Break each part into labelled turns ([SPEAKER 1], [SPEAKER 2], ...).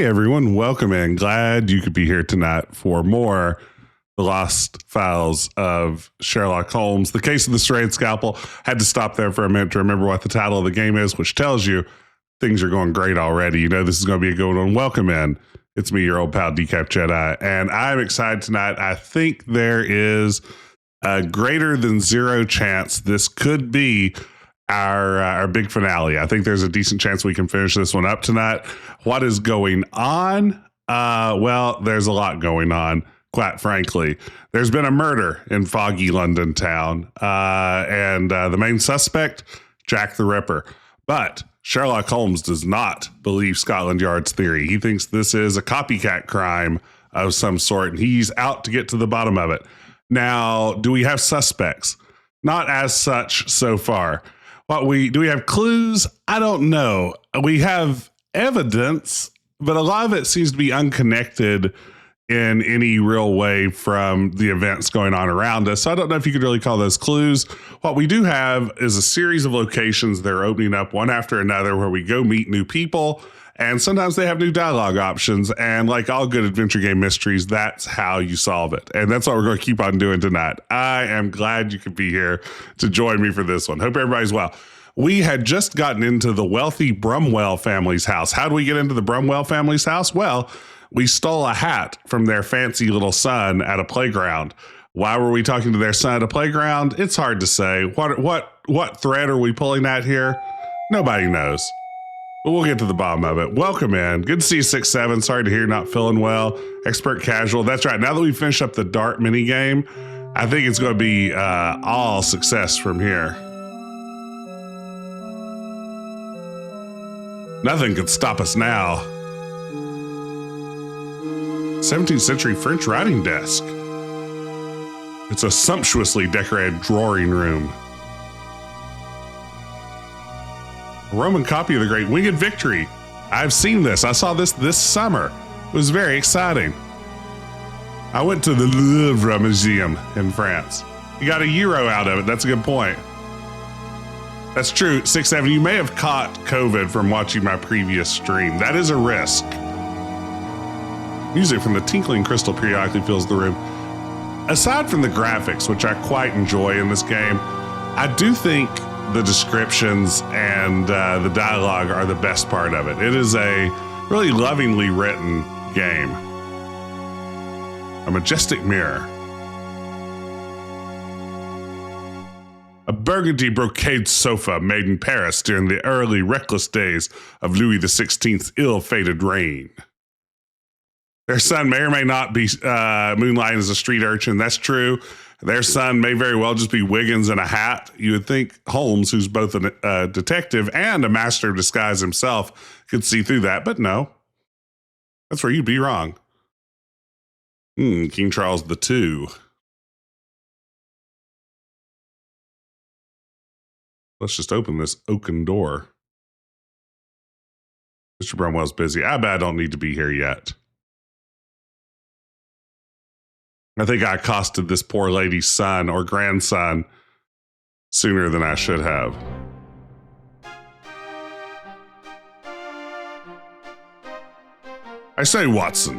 [SPEAKER 1] Hey everyone, welcome in. Glad you could be here tonight for more The Lost Files of Sherlock Holmes. The Case of the Serrated Scalpel. Had to stop there for a minute to remember what the title of the game is, which tells you things are going great already. You know this is going to be a good one. Welcome in. It's me, your old pal, Decap Jedi, and I'm excited tonight. I think there is a greater than zero chance this could be our big finale. I think there's a decent chance we can finish this one up tonight. What is going on? Well, there's a lot going on, quite frankly. There's been a murder in foggy London town, and the main suspect, Jack the Ripper. But Sherlock Holmes does not believe Scotland Yard's theory. He thinks this is a copycat crime of some sort, and he's out to get to the bottom of it. Now, do we have suspects? Not as such so far. Do we have clues? I don't know. We have evidence, but a lot of it seems to be unconnected in any real way from the events going on around us. So I don't know if you could really call those clues. What we do have is a series of locations that are opening up one after another where we go meet new people. And sometimes they have new dialogue options. And like all good adventure game mysteries, that's how you solve it. And that's what we're going to keep on doing tonight. I am glad you could be here to join me for this one. Hope everybody's well. We had just gotten into the wealthy Brumwell family's house. How do we get into the Brumwell family's house? Well, we stole a hat from their fancy little son at a playground. Why were we talking to their son at a playground? It's hard to say. What thread are we pulling at here? Nobody knows. But we'll get to the bottom of it. Welcome in. Good to see you, 6-7. Sorry to hear you're not feeling well. Expert casual. That's right. Now that we finish up the dart mini game, I think it's going to be all success from here. Nothing could stop us now. 17th century French writing desk. It's a sumptuously decorated drawing room. A Roman copy of the Great Winged Victory. I've seen this. I saw this summer. It was very exciting. I went to the Louvre Museum in France. You got €1 out of it. That's a good point. That's true. 6-7, you may have caught COVID from watching my previous stream. That is a risk. Music from the tinkling crystal periodically fills the room. Aside from the graphics, which I quite enjoy in this game, I do think the descriptions and the dialogue are the best part of it. It is a really lovingly written game. A majestic mirror. A burgundy brocade sofa made in Paris during the early reckless days of Louis XVI's ill-fated reign. Their son may or may not be moonlighting as a street urchin. That's true. Their son may very well just be Wiggins in a hat. You would think Holmes, who's both a detective and a master of disguise himself, could see through that, but no. That's where you'd be wrong. King Charles II. Let's just open this oaken door. Mr. Brumwell's busy. I bet I don't need to be here yet. I think I accosted this poor lady's son or grandson sooner than I should have. I say, Watson.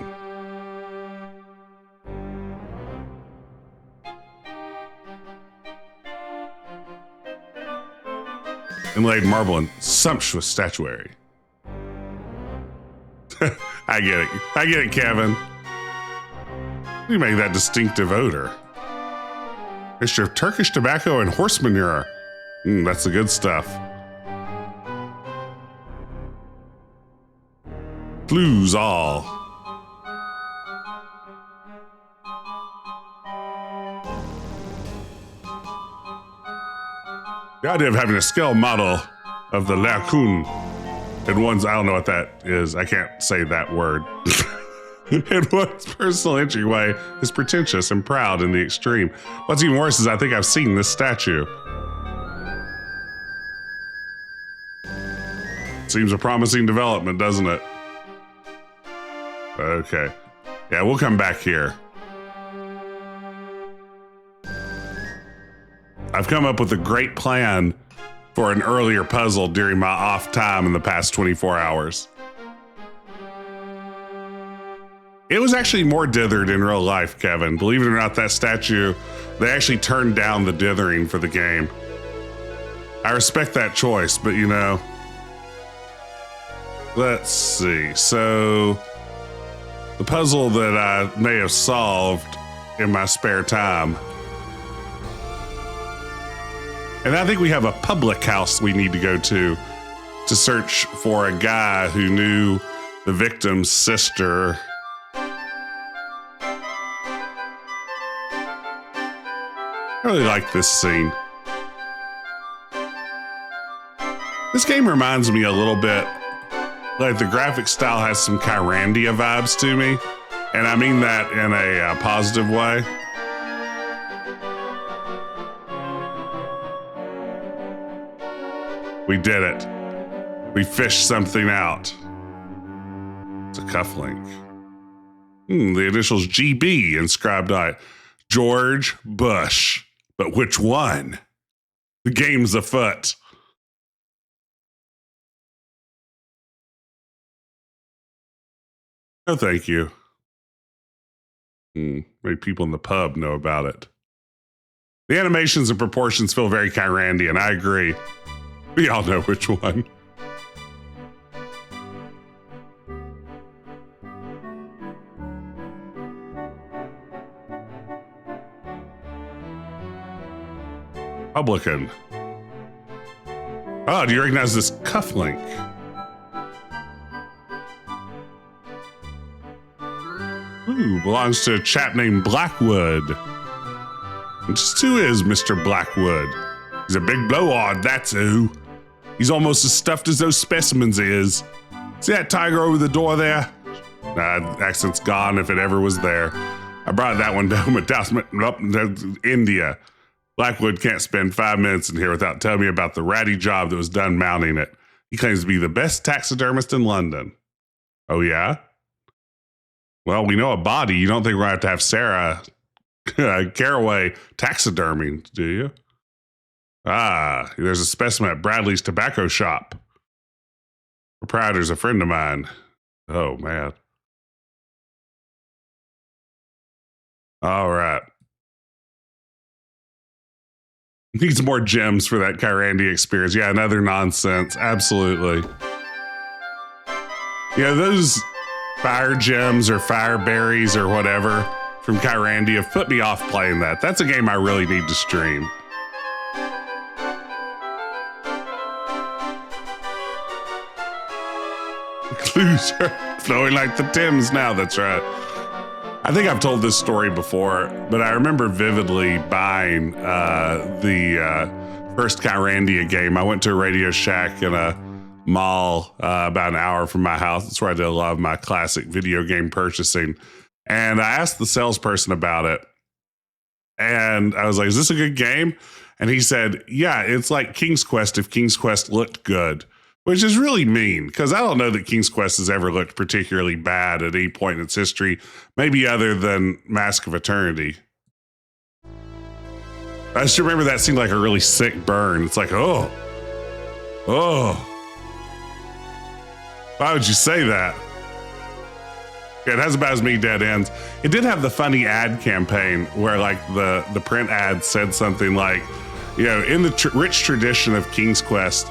[SPEAKER 1] Inlaid marble and sumptuous statuary. I get it, Kevin. You make that distinctive odor. Mixture of Turkish tobacco and horse manure. That's the good stuff. Flues all. The idea of having a scale model of the Laocoon in one's, I don't know what that is. I can't say that word. In one's personal entryway is pretentious and proud in the extreme. What's even worse is I think I've seen this statue. Seems a promising development, doesn't it? Okay. Yeah, we'll come back here. I've come up with a great plan for an earlier puzzle during my off time in the past 24 hours. It was actually more dithered in real life, Kevin. Believe it or not, that statue, they actually turned down the dithering for the game. I respect that choice, but you know, let's see. So the puzzle that I may have solved in my spare time. And I think we have a public house we need to go to search for a guy who knew the victim's sister. I really like this scene. This game reminds me a little bit, like the graphic style has some Kyrandia vibes to me. And I mean that in a positive way. We did it. We fished something out. It's a cufflink. The initials GB inscribed on it. George Bush. But which one? The game's afoot. No, thank you. Maybe people in the pub know about it. The animations and proportions feel very Kyrandian. I agree. We all know which one. Publican. Oh, do you recognize this cufflink? Ooh, belongs to a chap named Blackwood. And just who is Mr. Blackwood? He's a big blowhard, that's who. He's almost as stuffed as those specimens is. See that tiger over the door there? Accent's gone if it ever was there. I brought that one down with India. Blackwood can't spend 5 minutes in here without telling me about the ratty job that was done mounting it. He claims to be the best taxidermist in London. Oh, yeah? Well, we know a body. You don't think we're going to have Sarah Carroway taxidermy, do you? Ah, there's a specimen at Bradley's tobacco shop. Proprietor's a friend of mine. Oh, man. All right. Needs more gems for that Kyrandia experience. Yeah, another nonsense. Absolutely. Yeah, those fire gems or fire berries or whatever from Kyrandia put me off playing that. That's a game I really need to stream. Clues are flowing like the Thames now. That's right. I think I've told this story before, but I remember vividly buying the first Kyrandia game. I went to a Radio Shack in a mall about an hour from my house. That's where I did a lot of my classic video game purchasing. And I asked the salesperson about it. And I was like, is this a good game? And he said, yeah, it's like King's Quest if King's Quest looked good. Which is really mean, because I don't know that King's Quest has ever looked particularly bad at any point in its history, maybe other than Mask of Eternity. I just remember that seemed like a really sick burn. It's like, oh. Why would you say that? Yeah, it has about as many dead ends. It did have the funny ad campaign where like the print ad said something like, you know, in the rich tradition of King's Quest.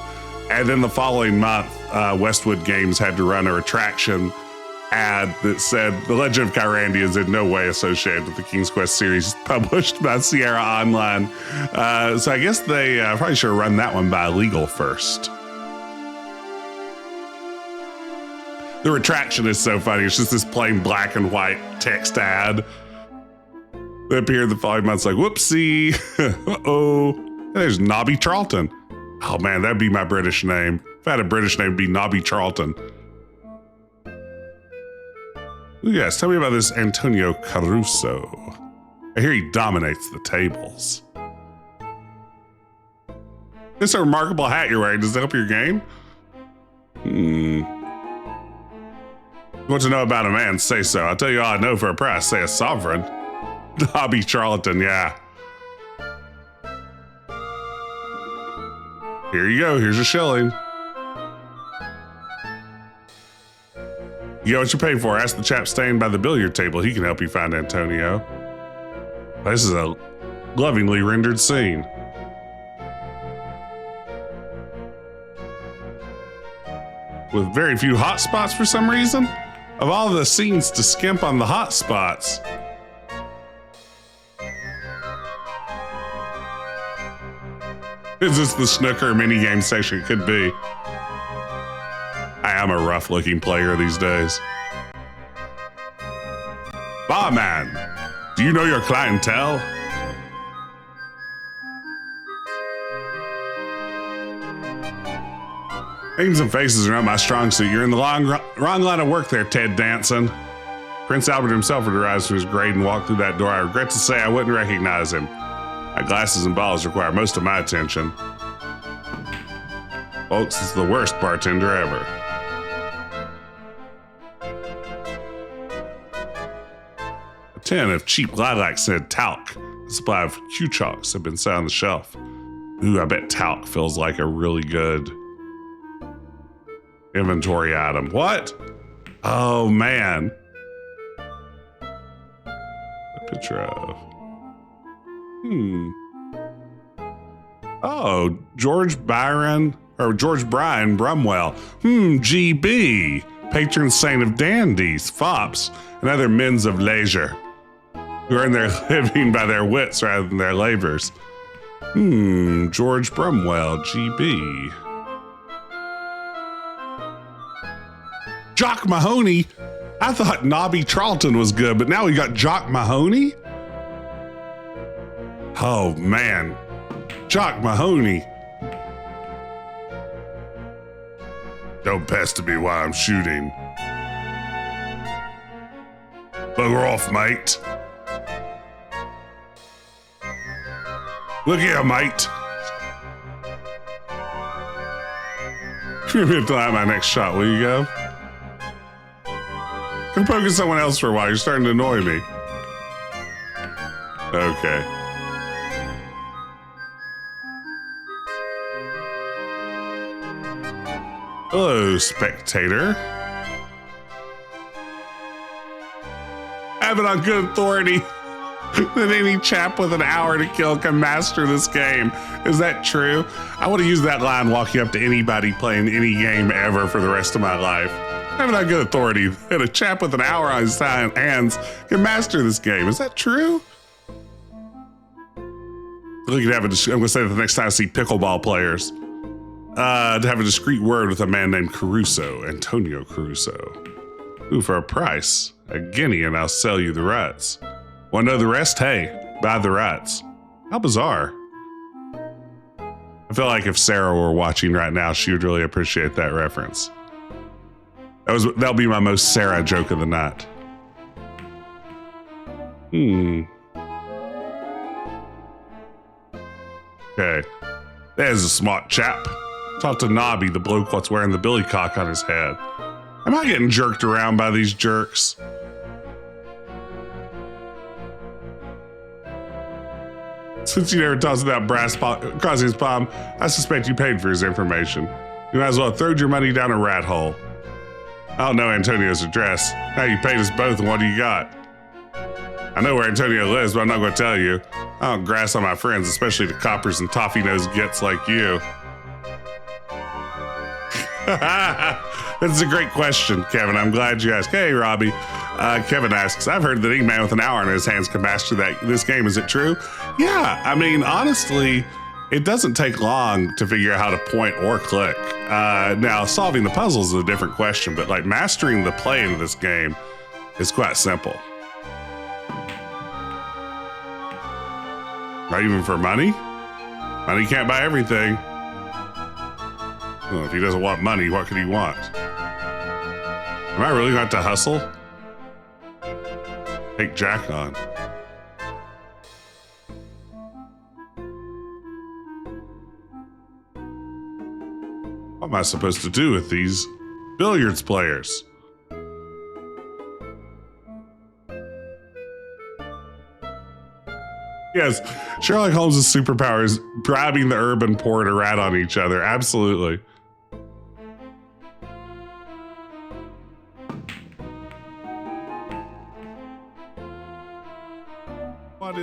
[SPEAKER 1] And then the following month, Westwood Games had to run a retraction ad that said, The Legend of Kyrandia is in no way associated with the King's Quest series published by Sierra Online. So I guess they probably should have run that one by legal first. The retraction is so funny. It's just this plain black and white text ad that appeared the following month. It's like, whoopsie. Uh-oh. There's Nobby Charlton. Oh man, that'd be my British name. If I had a British name, it'd be Nobby Charlton. Ooh, yes, tell me about this Antonio Caruso. I hear he dominates the tables. This is a remarkable hat you're wearing. Does that help your game? You want to know about a man? Say so. I'll tell you all I know for a price. Say a sovereign. Nobby Charlton, yeah. Here you go. Here's a shilling. You get what you pay for. Ask the chap staying by the billiard table. He can help you find Antonio. This is a lovingly rendered scene. With very few hot spots for some reason. Of all the scenes to skimp on the hot spots. Is this the snooker minigame section? It could be. I am a rough looking player these days. Barman, do you know your clientele? Names and faces are not my strong suit. You're in the wrong line of work there, Ted Danson. Prince Albert himself would rise to his grade and walk through that door. I regret to say I wouldn't recognize him. My glasses and balls require most of my attention. Folks, this is the worst bartender ever. A tin of cheap lilac-scented talc. A supply of Q-chalks have been set on the shelf. Ooh, I bet talc feels like a really good inventory item. What? Oh, man. A picture of... Oh, George Bryan Brumwell. GB. Patron saint of dandies, fops, and other men's of leisure who earn their living by their wits rather than their labors. George Brumwell, GB. Jock Mahoney? I thought Nobby Charlton was good, but now we got Jock Mahoney? Oh, man. Jock Mahoney. Don't pester me while I'm shooting. Bugger off, mate. Look here, mate. Give me time my next shot, will you go? I'm poking someone else for a while. You're starting to annoy me. Okay. Hello, spectator. I have it on good authority that any chap with an hour to kill can master this game. Is that true? I want to use that line walking up to anybody playing any game ever for the rest of my life. I have it on good authority that a chap with an hour on his hands can master this game. Is that true? I'm going to say that the next time I see pickleball players. To have a discreet word with a man named Caruso, Antonio Caruso. Ooh, for a price, a guinea, and I'll sell you the rights. Want to know the rest? Hey, buy the rights. How bizarre. I feel like if Sarah were watching right now, she would really appreciate that reference. That'll be my most Sarah joke of the night. Okay, there's a smart chap. Talk to Nobby, the bloke what's wearing the billy cock on his head. Am I getting jerked around by these jerks? Since you never tossed that brass crossing his palm, I suspect you paid for his information. You might as well throw your money down a rat hole. I don't know Antonio's address. Now you paid us both, and what do you got? I know where Antonio lives, but I'm not going to tell you. I don't grass on my friends, especially the coppers and toffee-nosed gits like you. That's a great question, Kevin. I'm glad you asked. Hey, Robbie. Kevin asks, I've heard that any man with an hour on his hands can master this game. Is it true? Yeah. I mean, honestly, it doesn't take long to figure out how to point or click. Now, solving the puzzles is a different question, but like mastering the play of this game is quite simple. Not even for money? Money can't buy everything. Well, if he doesn't want money, what could he want? Am I really going to hustle? Take Jack on. What am I supposed to do with these billiards players? Yes, Sherlock Holmes' superpower is bribing the urban poor to rat on each other.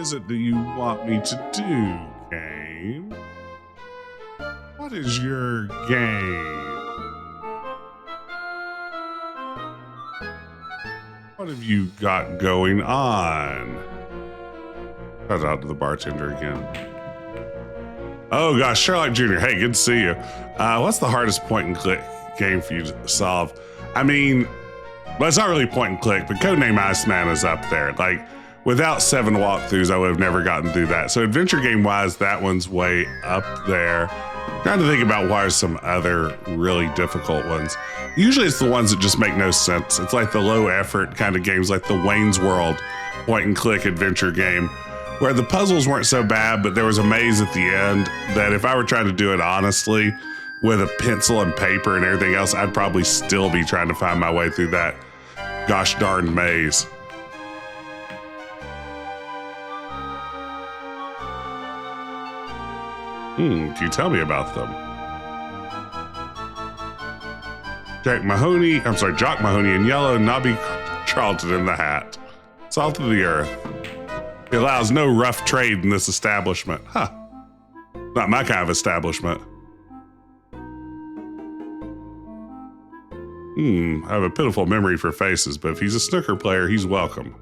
[SPEAKER 1] is it that you want me to do, game? What is your game? What have you got going on? Shout out to the bartender again. Oh gosh, Sherlock Jr. Hey, good to see you. What's the hardest point and click game for you to solve? I mean, well, it's not really point and click, but Codename Iceman is up there. Like, without 7 walkthroughs, I would have never gotten through that. So adventure game wise, that one's way up there. Trying to think about why some other really difficult ones. Usually it's the ones that just make no sense. It's like the low effort kind of games, like the Wayne's World point and click adventure game, where the puzzles weren't so bad, but there was a maze at the end that if I were trying to do it honestly with a pencil and paper and everything else, I'd probably still be trying to find my way through that gosh darn maze. Can you tell me about them? Jock Mahoney in yellow, Nobby Charlton in the hat. Salt of the earth. He allows no rough trade in this establishment. Huh. Not my kind of establishment. I have a pitiful memory for faces, but if he's a snooker player, he's welcome.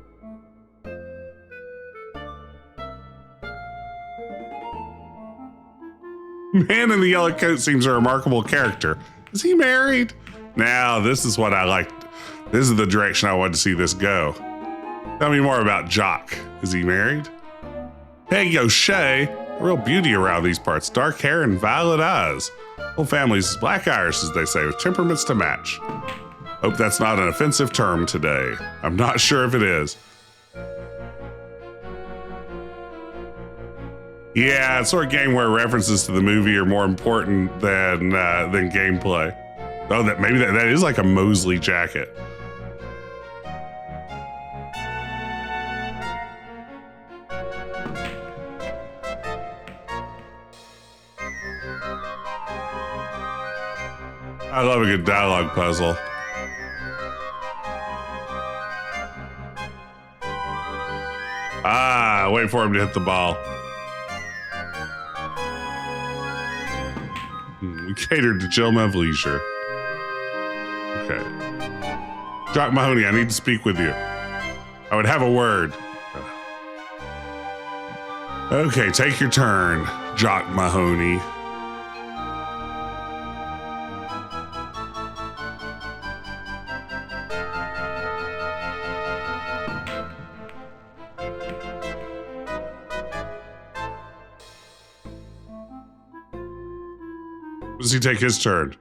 [SPEAKER 1] Man in the yellow coat seems a remarkable character. Is he married? Now, this is what I liked. This is the direction I wanted to see this go. Tell me more about Jock. Is he married? Peggy O'Shea, a real beauty around these parts. Dark hair and violet eyes. Whole family's black Irish, as they say, with temperaments to match. Hope that's not an offensive term today. I'm not sure if it is. Yeah, it's sort of game where references to the movie are more important than gameplay. Oh, maybe that is like a Mosley jacket. I love a good dialogue puzzle. Wait for him to hit the ball. We catered to gentlemen of leisure. Okay. Jock Mahoney, I need to speak with you. I would have a word. Okay, take your turn, Jock Mahoney. Does he take his turn?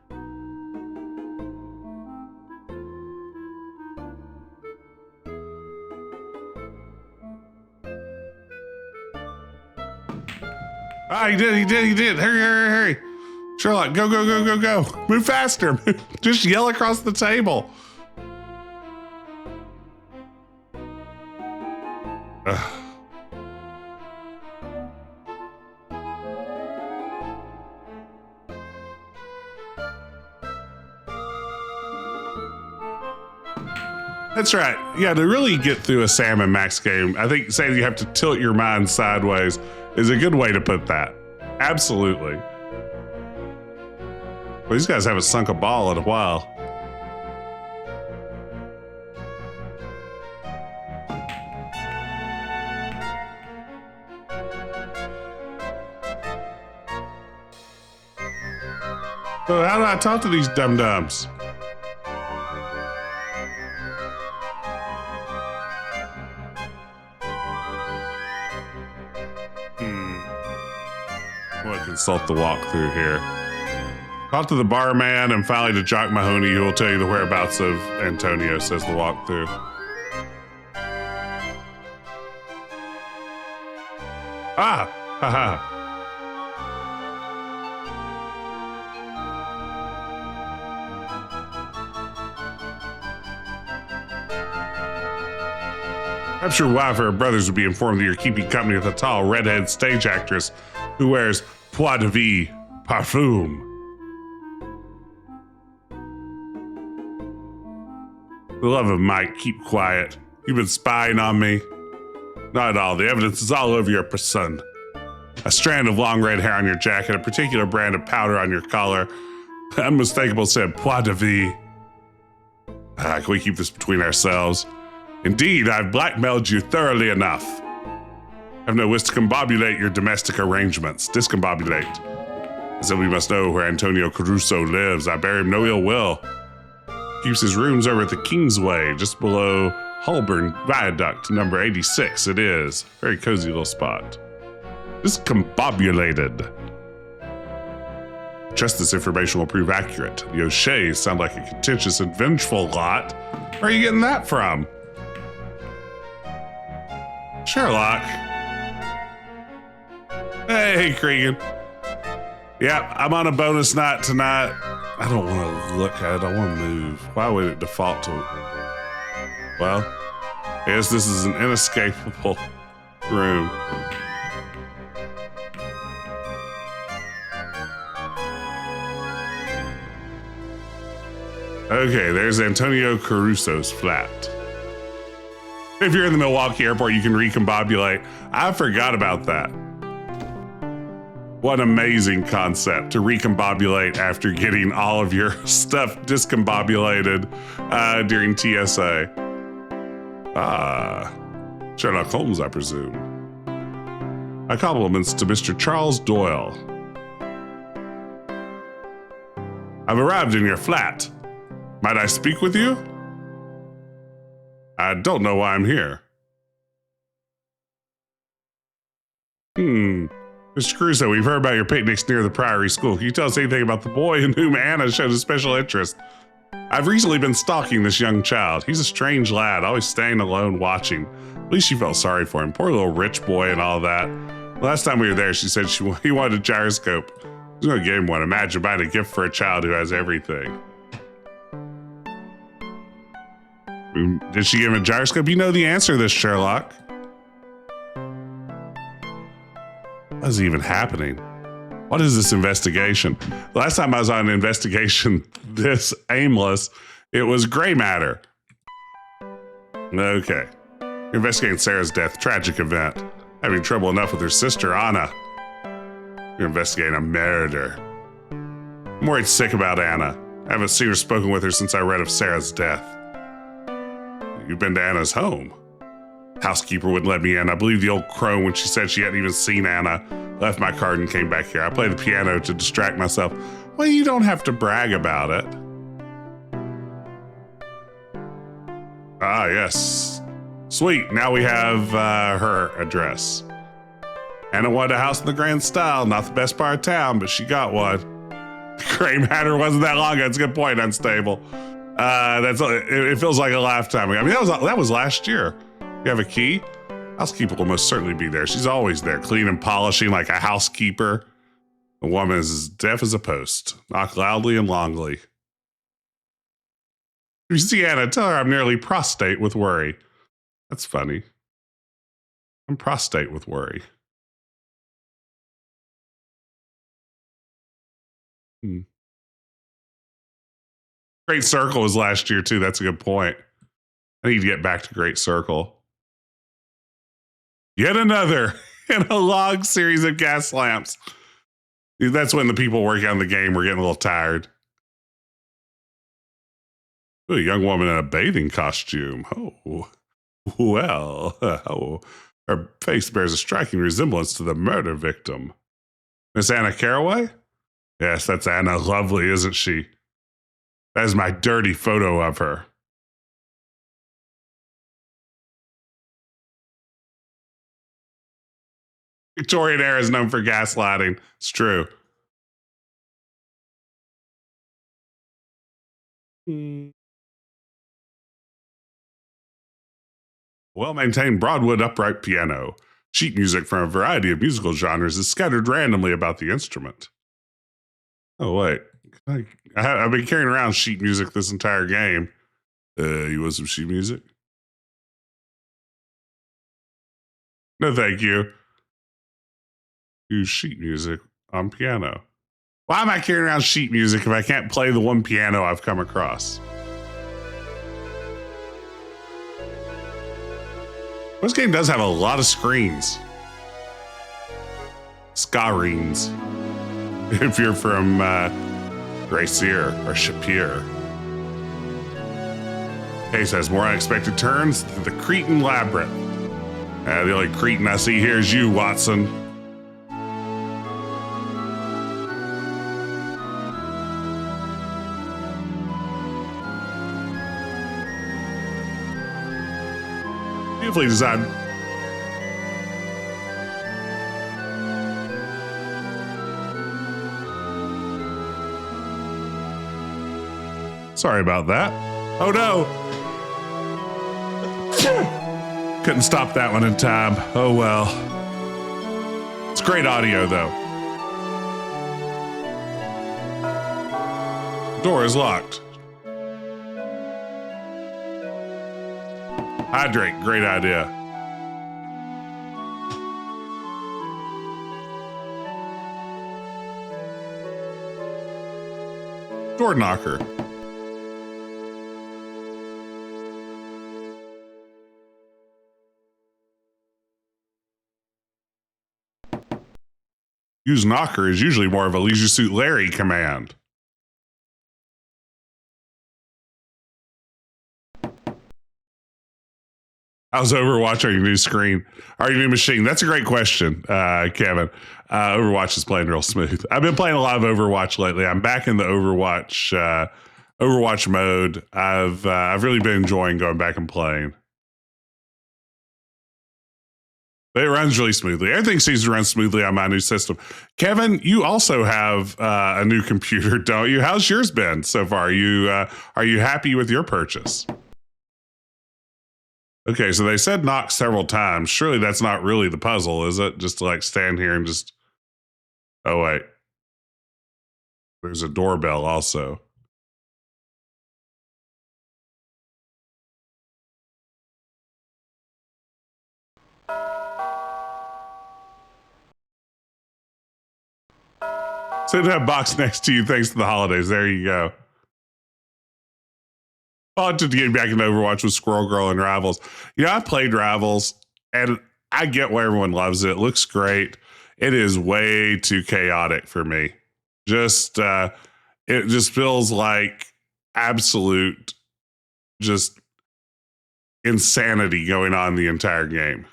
[SPEAKER 1] He did. Hurry. Sherlock, go. Move faster. Just yell across the table. Ugh. That's right. Yeah, to really get through a Sam and Max game, I think saying you have to tilt your mind sideways is a good way to put that. Absolutely. Well, these guys haven't sunk a ball in a while. So how do I talk to these dum-dums? Consult the walkthrough here. Talk to the barman and finally to Jock Mahoney, who will tell you the whereabouts of Antonio, says the walkthrough. Haha. Perhaps your wife or her brothers would be informed that you're keeping company with a tall, redhead stage actress who wears Pois de vie parfum. For the love of Mike, keep quiet. You've been spying on me. Not at all. The evidence is all over your person. A strand of long red hair on your jacket, a particular brand of powder on your collar, unmistakable scent, pois de vie. Can we keep this between ourselves? Indeed, I've blackmailed you thoroughly enough. I have no wish to combobulate your domestic arrangements. Discombobulate. I said we must know where Antonio Caruso lives. I bear him no ill will. Keeps his rooms over at the Kingsway, just below Holborn Viaduct, number 86. It is. Very cozy little spot. Discombobulated. Trust this information will prove accurate. The O'Sheas sound like a contentious and vengeful lot. Where are you getting that from? Sherlock. Hey, Cregan. Yeah, I'm on a bonus night tonight. I don't want to look at it. I want to move. Why would it default to... Well, I guess this is an inescapable room. Okay, there's Antonio Caruso's flat. If you're in the Milwaukee airport, you can recombobulate. I forgot about that. What an amazing concept to recombobulate after getting all of your stuff discombobulated during TSA. Sherlock Holmes, I presume. My compliments to Mr. Charles Doyle. I've arrived in your flat. Might I speak with you? I don't know why I'm here. Mr. Crusoe, we've heard about your picnics near the Priory School. Can you tell us anything about the boy in whom Anna showed a special interest? I've recently been stalking this young child. He's a strange lad, always staying alone watching. At least she felt sorry for him. Poor little rich boy and all that. Last time we were there, she said he wanted a gyroscope. I was going to give him one. Imagine buying a gift for a child who has everything. Did she give him a gyroscope? You know the answer to this, Sherlock. What is even happening? What is this investigation? The last time I was on an investigation this aimless, it was gray matter. Okay. You're investigating Sarah's death, tragic event. Having trouble enough with her sister, Anna. You're investigating a murder. I'm worried sick about Anna. I haven't seen or spoken with her since I read of Sarah's death. You've been to Anna's home. Housekeeper wouldn't let me in. I believe the old crone when she said she hadn't even seen Anna. Left my card and came back here. I play the piano to distract myself. Well, you don't have to brag about it. Ah, yes. Sweet. Now we have her address. Anna wanted a house in the grand style. Not the best part of town, but she got one. Gray matter wasn't that long ago. That's a good point. Unstable. It feels like a lifetime ago. I mean, that was last year. You have a key? Housekeeper will most certainly be there. She's always there, clean and polishing like a housekeeper. The woman is as deaf as a post. Knock loudly and longly. If you see Anna, tell her I'm nearly prostrate with worry. That's funny. I'm prostrate with worry. Great Circle was last year, too. That's a good point. I need to get back to Great Circle. Yet another in a long series of gas lamps. That's when the people working on the game were getting a little tired. Ooh, a young woman in a bathing costume. Oh, well. Oh, her face bears a striking resemblance to the murder victim. Miss Anna Carroway? Yes, that's Anna. Lovely, isn't she? That is my dirty photo of her. Victorian era is known for gaslighting. It's true. Well-maintained Broadwood upright piano. Sheet music from a variety of musical genres is scattered randomly about the instrument. Oh, wait. I've been carrying around sheet music this entire game. You want some sheet music? No, thank you. Use sheet music on piano. Why am I carrying around sheet music if I can't play the one piano I've come across? This game does have a lot of screens. Screens. If you're from Gracier or Shapir. Case has more unexpected turns than the Cretan Labyrinth. The only Cretan I see here is you, Watson. Beautifully designed. Sorry about that. Oh no! Couldn't stop that one in time. Oh well. It's great audio though. Door is locked. Hydrate, great idea. Door knocker. Use knocker is usually more of a Leisure Suit Larry command. How's Overwatch on your new screen? Or your new machine? That's a great question, Kevin. Overwatch is playing real smooth. I've been playing a lot of Overwatch lately. I'm back in the Overwatch mode. I've really been enjoying going back and playing. But it runs really smoothly. Everything seems to run smoothly on my new system. Kevin, you also have a new computer, don't you? How's yours been so far? Are you happy with your purchase? Okay, so they said knock several times. Surely that's not really the puzzle, is it? Just to like stand here and just... Oh, wait. There's a doorbell also. So to have a box next to you thanks to the holidays. There you go. Oh, to get back into Overwatch with Squirrel Girl and Rivals. I played Rivals, and I get why everyone loves it. It looks great. It is way too chaotic for me. It just feels like absolute just insanity going on the entire game.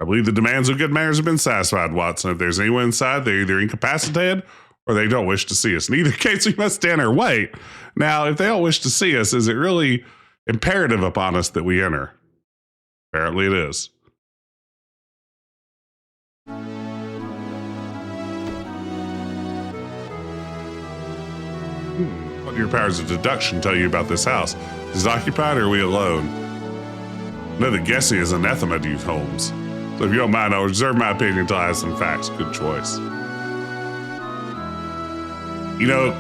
[SPEAKER 1] I believe the demands of good manners have been satisfied, Watson. If there's anyone inside, they're either incapacitated or they don't wish to see us. In either case, we must stand or wait. Now, if they don't wish to see us, is it really imperative upon us that we enter? Apparently it is. What do your powers of deduction tell you about this house? Is it occupied or are we alone? No, the guessing is anathema to you, Holmes. So if you don't mind, I'll reserve my opinion until I have some facts. Good choice.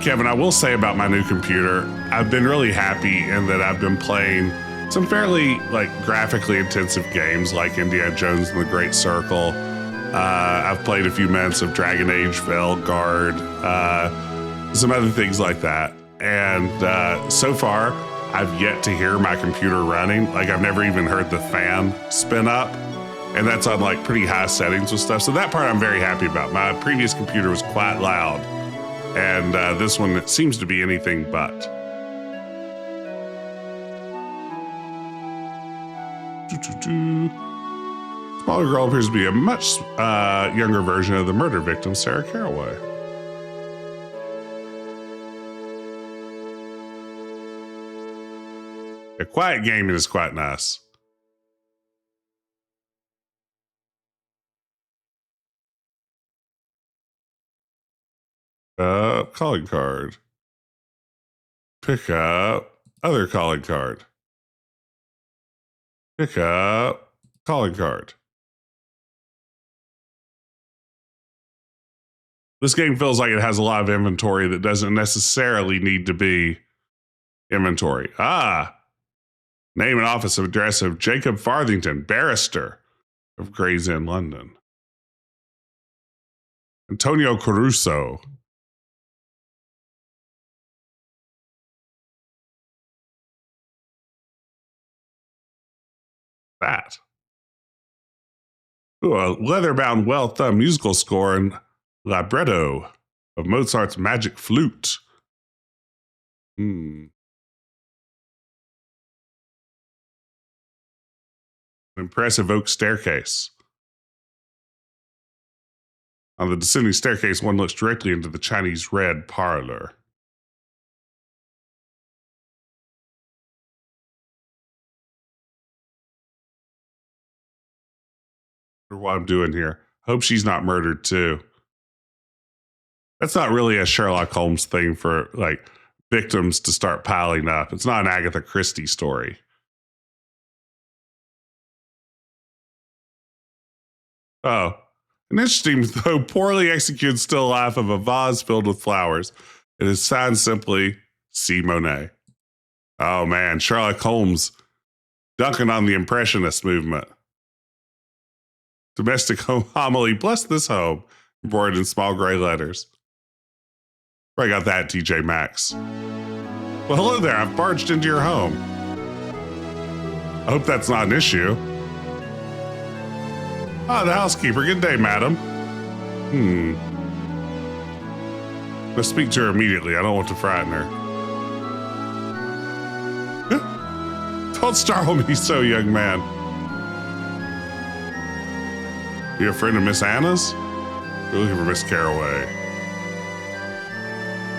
[SPEAKER 1] Kevin, I will say about my new computer, I've been really happy in that I've been playing some fairly graphically intensive games like Indiana Jones and the Great Circle. I've played a few minutes of Dragon Age Veilguard, some other things like that. And so far, I've yet to hear my computer running. I've never even heard the fan spin up. And that's on pretty high settings with stuff. So that part I'm very happy about. My previous computer was quite loud. And this one, it seems to be anything but. Smaller girl appears to be a much younger version of the murder victim, Sarah Carroway. A quiet gaming is quite nice. Calling card. Pick up other calling card. Pick up calling card. This game feels like it has a lot of inventory that doesn't necessarily need to be inventory. Name and office address of Jacob Farthington, barrister of Gray's Inn, London. Antonio Caruso. that? Ooh, a leather-bound, well-thumbed musical score and libretto of Mozart's Magic Flute. Hmm. Impressive oak staircase. On the descending staircase, one looks directly into the Chinese red parlor. Wonder what I'm doing here. Hope she's not murdered too. That's not really a Sherlock Holmes thing for like victims to start piling up. It's not an Agatha Christie story. Oh, an interesting though poorly executed still life of a vase filled with flowers. It is signed simply C. Monet. Oh man, Sherlock Holmes dunking on the Impressionist movement. Domestic home homily, bless this home, embroidered in small gray letters. I got that, TJ Maxx. Well, hello there. I've barged into your home. I hope that's not an issue. Ah, the housekeeper. Good day, madam. Let's speak to her immediately. I don't want to frighten her. Don't startle me so, young man. You a friend of Miss Anna's? You're looking for Miss Carroway.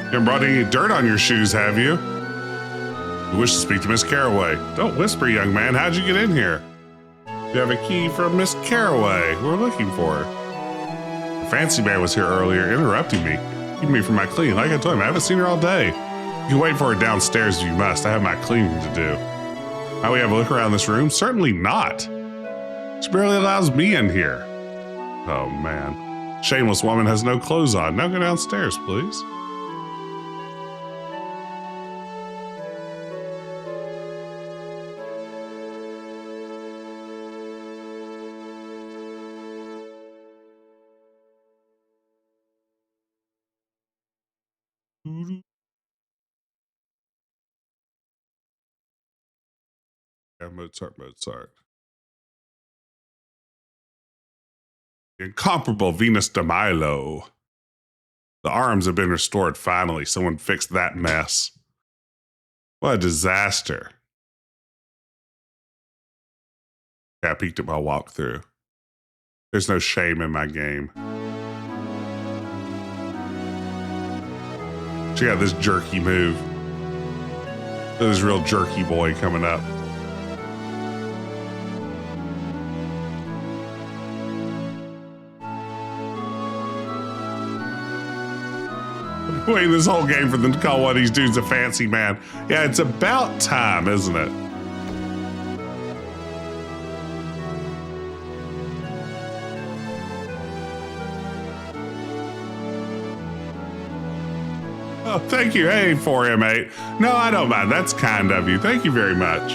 [SPEAKER 1] You haven't brought any dirt on your shoes, have you? You wish to speak to Miss Carroway. Don't whisper, young man. How'd you get in here? You have a key from Miss Carroway. We're looking for her. The fancy man was here earlier, interrupting me, keeping me from my cleaning. Like I told him, I haven't seen her all day. You can wait for her downstairs if you must. I have my cleaning to do. How we have a look around this room? Certainly not. She barely allows me in here. Oh, man. Shameless woman has no clothes on. Now go downstairs, please. Yeah, Mozart. The incomparable Venus de Milo. The arms have been restored finally. Someone fixed that mess. What a disaster. Yeah, I peeked at my walkthrough. There's no shame in my game. She got this jerky move. This real jerky boy coming up. Waiting this whole game for them to call one of these dudes a fancy man. Yeah, it's about time, isn't it? Oh, thank you. Hey, 4M8. No, I don't mind. That's kind of you. Thank you very much.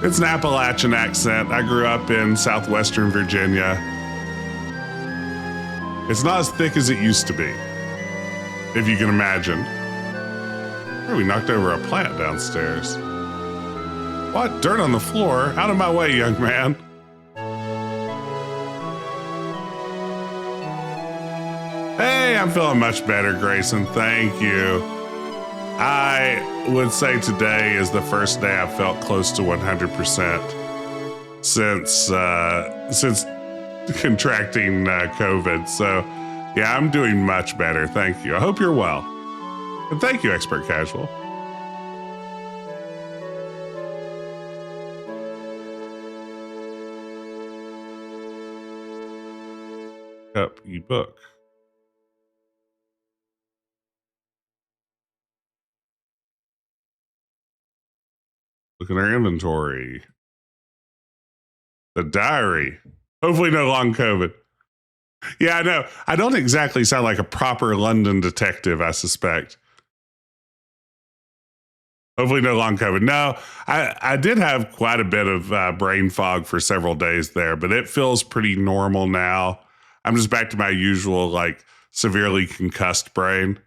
[SPEAKER 1] It's an Appalachian accent. I grew up in southwestern Virginia. It's not as thick as it used to be, if you can imagine. Oh, we knocked over a plant downstairs. What? Dirt on the floor? Out of my way, young man. Hey, I'm feeling much better, Grayson. Thank you. I would say today is the first day I've felt close to 100% since contracting COVID. So, yeah, I'm doing much better. Thank you. I hope you're well. And thank you, Expert Casual. Up ebook. Look at our inventory. The diary. Hopefully no long COVID. Yeah, I know. I don't exactly sound like a proper London detective, I suspect. Hopefully no long COVID. No, I did have quite a bit of brain fog for several days there, but it feels pretty normal now. I'm just back to my usual, like, severely concussed brain.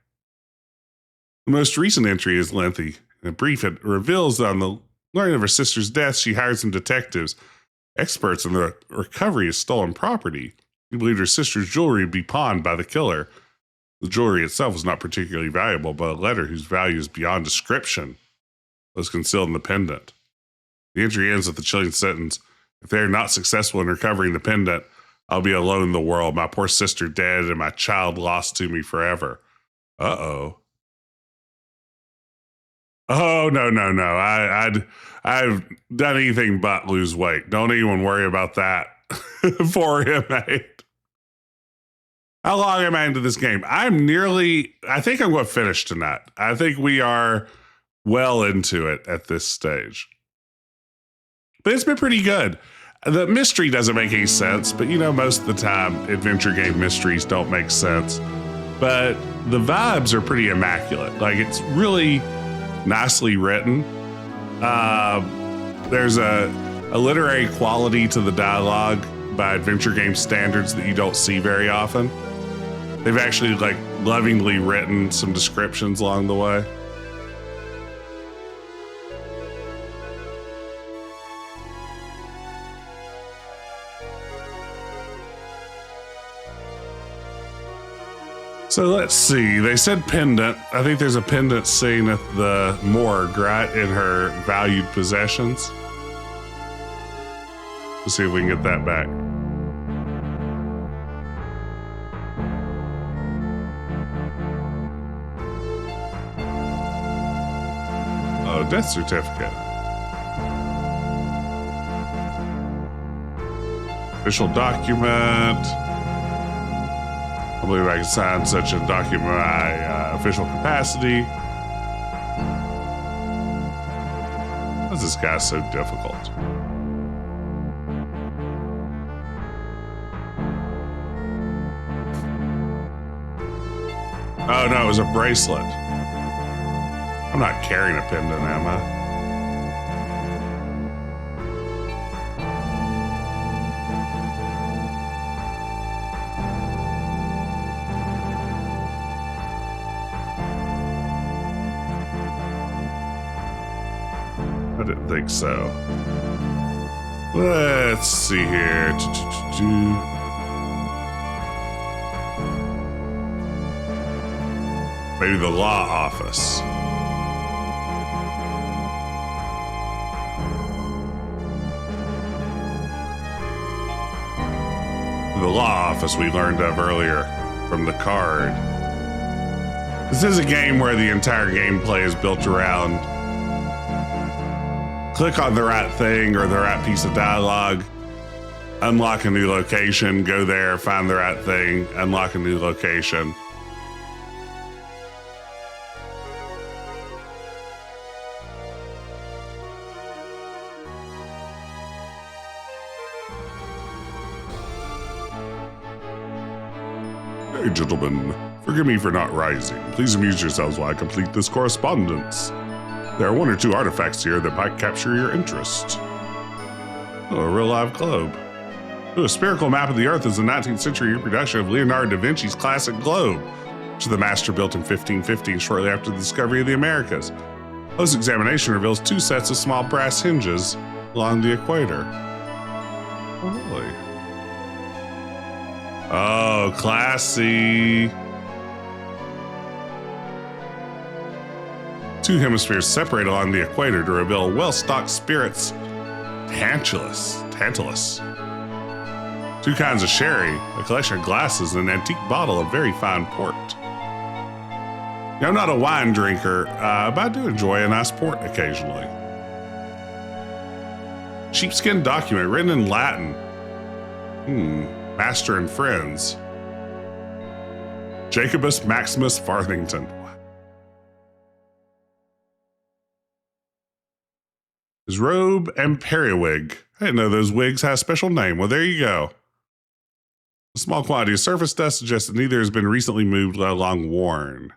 [SPEAKER 1] The most recent entry is lengthy and brief. It reveals on the Learning of her sister's death, she hires some detectives, experts in the recovery of stolen property. She believed her sister's jewelry would be pawned by the killer. The jewelry itself was not particularly valuable, but a letter whose value is beyond description was concealed in the pendant. The entry ends with the chilling sentence, "If they are not successful in recovering the pendant, I'll be alone in the world, my poor sister dead and my child lost to me forever." Uh-oh. Oh, no. I've done anything but lose weight. Don't even worry about that for him, mate. How long am I into this game? I think I'm going to finish tonight. I think we are well into it at this stage. But it's been pretty good. The mystery doesn't make any sense, but most of the time, adventure game mysteries don't make sense. But the vibes are pretty immaculate. Like, it's really nicely written. There's a literary quality to the dialogue by adventure game standards that you don't see very often. They've actually lovingly written some descriptions along the way. So let's see. They said pendant. I think there's a pendant scene at the morgue, right? In her valued possessions. Let's see if we can get that back. Oh, death certificate. Official document. I believe I can sign such a document in my official capacity. Why is this guy so difficult? Oh no, it was a bracelet. I'm not carrying a pendant, am I? I didn't think so. Let's see here. Maybe the law office. The law office we learned of earlier from the card. This is a game where the entire gameplay is built around click on the right thing or the right piece of dialogue, unlock a new location, go there, find the right thing, unlock a new location. Hey, gentlemen, forgive me for not rising. Please amuse yourselves while I complete this correspondence. There are one or two artifacts here that might capture your interest. Oh, a real live globe. Oh, a spherical map of the Earth is a 19th century reproduction of Leonardo da Vinci's classic globe, which the master built in 1515 shortly after the discovery of the Americas. Close examination reveals two sets of small brass hinges along the equator. Oh, really? Oh, classy. Two hemispheres separate along the equator to reveal well-stocked spirits. Tantalus. Two kinds of sherry, a collection of glasses, and an antique bottle of very fine port. I'm not a wine drinker, but I do enjoy a nice port occasionally. Sheepskin document written in Latin. Master and friends. Jacobus Maximus Farthington. His robe and periwig. I didn't know those wigs had a special name. Well, there you go. A small quantity of surface dust suggests that neither has been recently moved, let alone worn.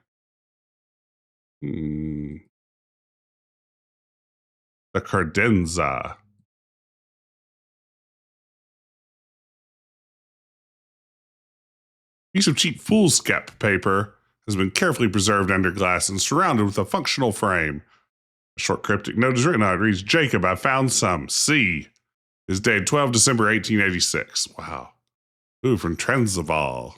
[SPEAKER 1] The cardenza. Piece of cheap foolscap paper has been carefully preserved under glass and surrounded with a functional frame. Short cryptic note is written on it. Reads, Jacob, I found some. C is dated 12 December 1886. Wow. Ooh, from Transvaal.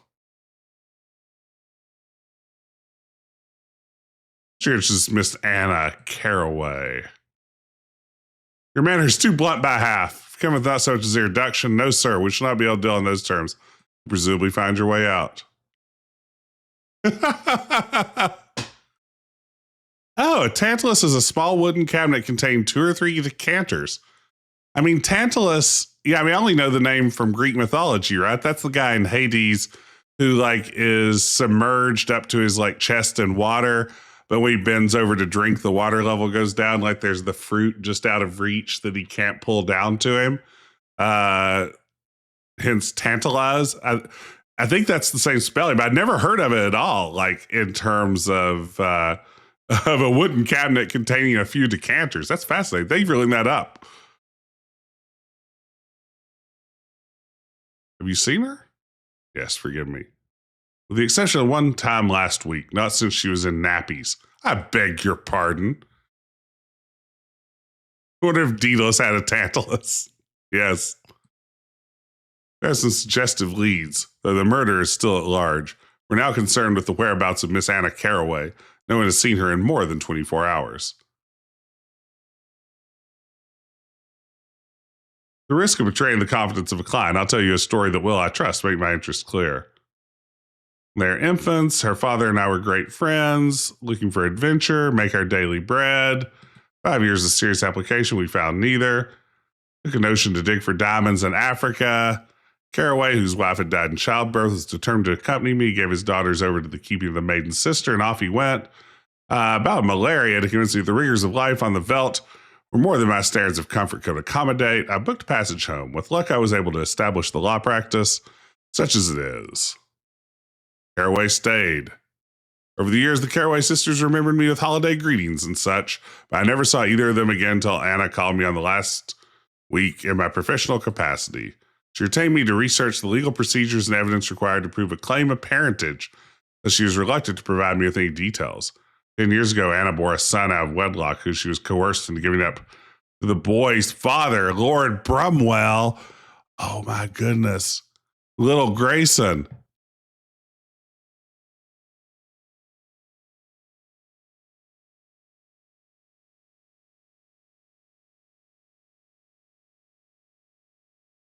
[SPEAKER 1] Cheers to Miss Anna Carroway. Your manner is too blunt by half. Come without such as a reduction. No, sir, we shall not be able to deal in those terms. Presumably find your way out. Oh, a tantalus is a small wooden cabinet containing 2 or 3 decanters. I mean, Tantalus, yeah, I mean, I only know the name from Greek mythology, right? That's the guy in Hades who, like, is submerged up to his, like, chest in water. But when he bends over to drink, the water level goes down. Like, there's the fruit just out of reach that he can't pull down to him. Hence, tantalize. I think that's the same spelling, but I'd never heard of it at all, like, in terms of a wooden cabinet containing a few decanters. That's fascinating. Thank you for looking that up. Have you seen her? Yes, forgive me. With the exception of one time last week, not since she was in nappies. I beg your pardon. I wonder if Daedalus had a Tantalus. Yes. There are some suggestive leads, though the murder is still at large. We're now concerned with the whereabouts of Miss Anna Carroway. No one has seen her in more than 24 hours. The risk of betraying the confidence of a client, I'll tell you a story that will, I trust, make my interest clear. They're infants. Her father and I were great friends, looking for adventure, make our daily bread. 5 years of serious application, we found neither. Took a notion to dig for diamonds in Africa. Carroway, whose wife had died in childbirth, was determined to accompany me, gave his daughters over to the keeping of the maiden sister, and off he went. About malaria, to convince me that the rigors of life on the veldt were more than my standards of comfort could accommodate. I booked a passage home. With luck, I was able to establish the law practice, such as it is. Carroway stayed. Over the years, the Carroway sisters remembered me with holiday greetings and such, but I never saw either of them again until Anna called me on the last week in my professional capacity. She retained me to research the legal procedures and evidence required to prove a claim of parentage, but she was reluctant to provide me with any details. 10 years ago, Anna bore a son out of wedlock who she was coerced into giving up to the boy's father, Lord Brumwell. Oh my goodness. Little Grayson.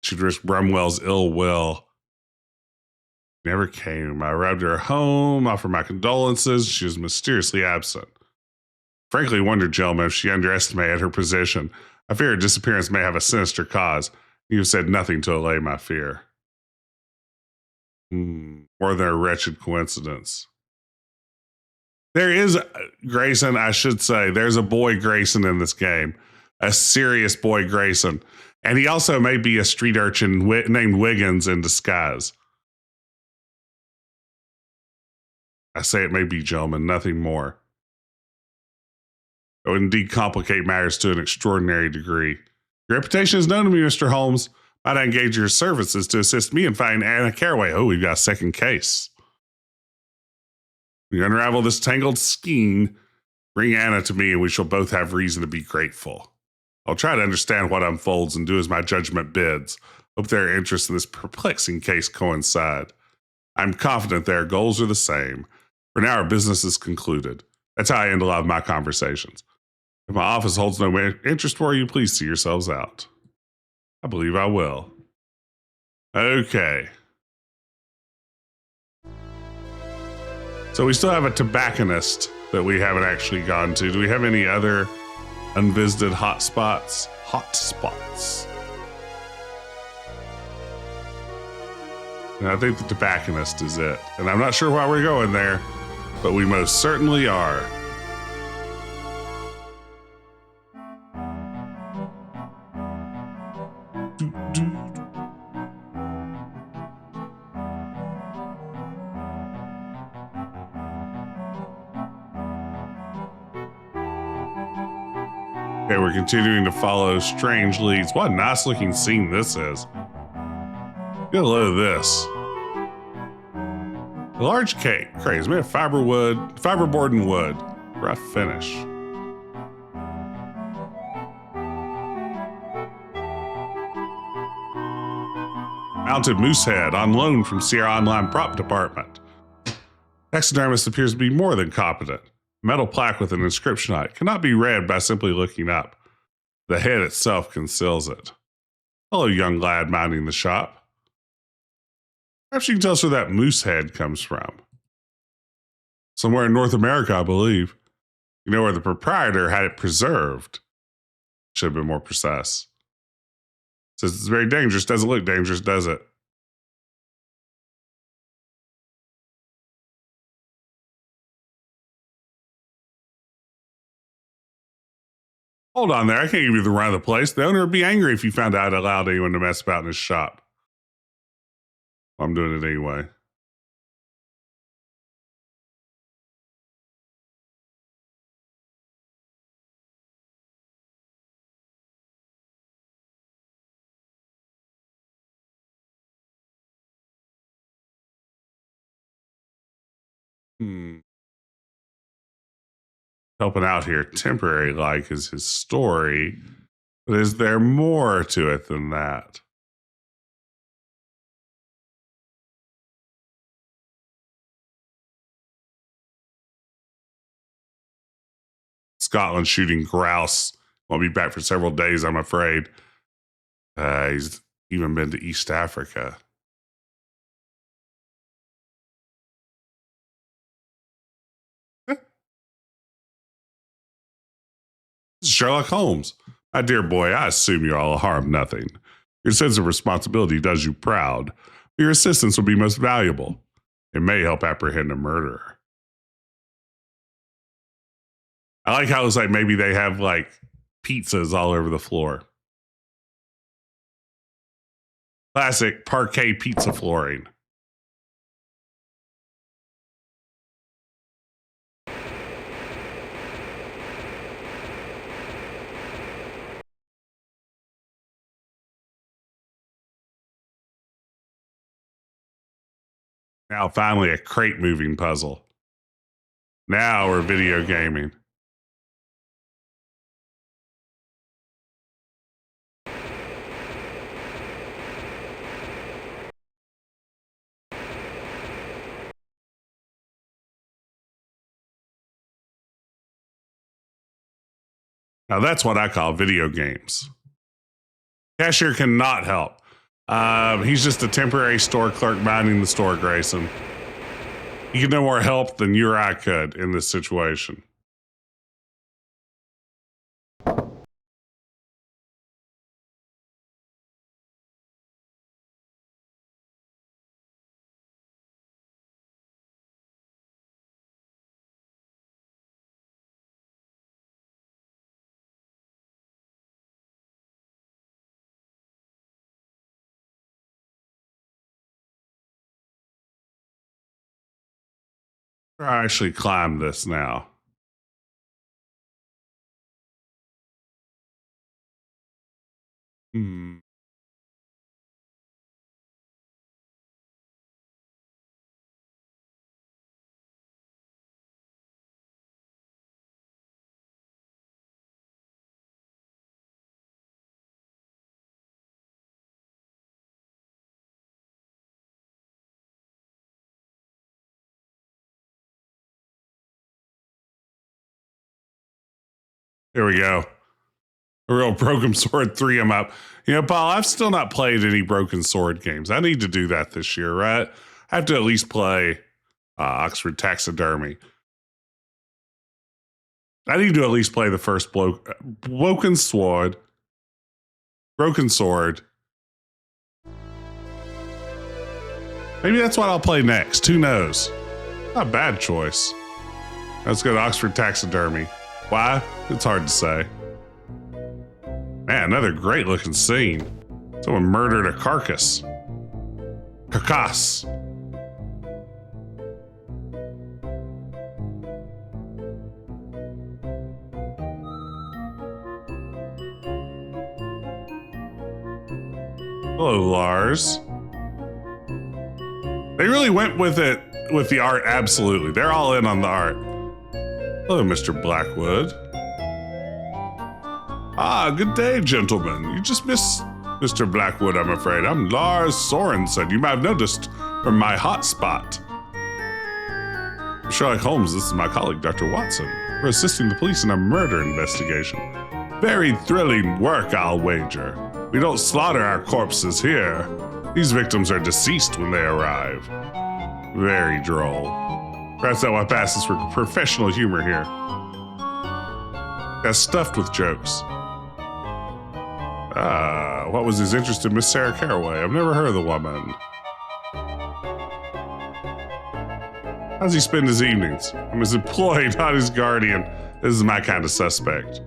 [SPEAKER 1] She'd risked Brumwell's ill will. Never came. I arrived at her home, offered my condolences. She was mysteriously absent. Frankly, wondered, gentlemen, if she underestimated her position. I fear her disappearance may have a sinister cause. You have said nothing to allay my fear. More than a wretched coincidence. There is, Grayson, I should say, there's a boy Grayson in this game. A serious boy Grayson. And he also may be a street urchin named Wiggins in disguise. I say it may be, gentlemen, nothing more. It would indeed complicate matters to an extraordinary degree. Your reputation is known to me, Mr. Holmes. Might I engage your services to assist me in finding Anna Carroway? Oh, we've got a second case. We unravel this tangled skein. Bring Anna to me, and we shall both have reason to be grateful. I'll try to understand what unfolds and do as my judgment bids. Hope their interests in this perplexing case coincide. I'm confident their goals are the same. For now, our business is concluded. That's how I end a lot of my conversations. If my office holds no interest for you, please see yourselves out. I believe I will. Okay. So we still have a tobacconist that we haven't actually gone to. Do we have any other unvisited hot spots? Hot spots. And I think the tobacconist is it. And I'm not sure why we're going there, but we most certainly are. Okay, we're continuing to follow strange leads. What a nice looking scene this is. Get a load of this. A large cake, crazy, made of fiberboard and wood. Rough finish. Mounted moose head on loan from Sierra Online Prop Department. Taxidermist appears to be more than competent. Metal plaque with an inscription on it cannot be read by simply looking up. The head itself conceals it. Hello, young lad minding the shop. Perhaps you can tell us where that moose head comes from. Somewhere in North America, I believe. You know where the proprietor had it preserved. Should have been more precise. Says it's very dangerous. Doesn't look dangerous, does it? Hold on there. I can't give you the run of the place. The owner would be angry if you found out I allowed anyone to mess about in his shop. I'm doing it anyway. Helping out here, temporary like is his story. But is there more to it than that? Scotland shooting grouse. Won't be back for several days, I'm afraid. He's even been to East Africa. Sherlock Holmes. My dear boy, I assume you're all harm nothing. Your sense of responsibility does you proud. Your assistance will be most valuable. It may help apprehend a murderer. I like how it's like maybe they have like pizzas all over the floor. Classic parquet pizza flooring. Now, finally, a crate moving puzzle. Now we're video gaming. Now, that's what I call video games. Cashier cannot help. He's just a temporary store clerk minding the store, Grayson. He could no more help than you or I could in this situation. I actually climb this now. Hmm. Here we go. A real Broken Sword 3 I'm up. You know, Paul, I've still not played any Broken Sword games. I need to do that this year, right? I have to at least play Oxford Taxidermy. I need to at least play the first Broken Sword. Broken Sword. Maybe that's what I'll play next. Who knows? Not a bad choice. Let's go to Oxford Taxidermy. Why? It's hard to say. Man, another great looking scene. Someone murdered a carcass. Carcass. Hello, Lars. They really went with it, with the art, absolutely. They're all in on the art. Hello, Mr. Blackwood. Ah, good day, gentlemen. You just missed Mr. Blackwood, I'm afraid. I'm Lars Sorensen. You might have noticed from my hotspot. Sherlock Holmes, this is my colleague, Dr. Watson. We're assisting the police in a murder investigation. Very thrilling work, I'll wager. We don't slaughter our corpses here. These victims are deceased when they arrive. Very droll. Perhaps that what passes for professional humor here. That's stuffed with jokes. What was his interest in Miss Sarah Carroway? I've never heard of the woman. How does he spend his evenings? I'm his employee, not his guardian. This is my kind of suspect.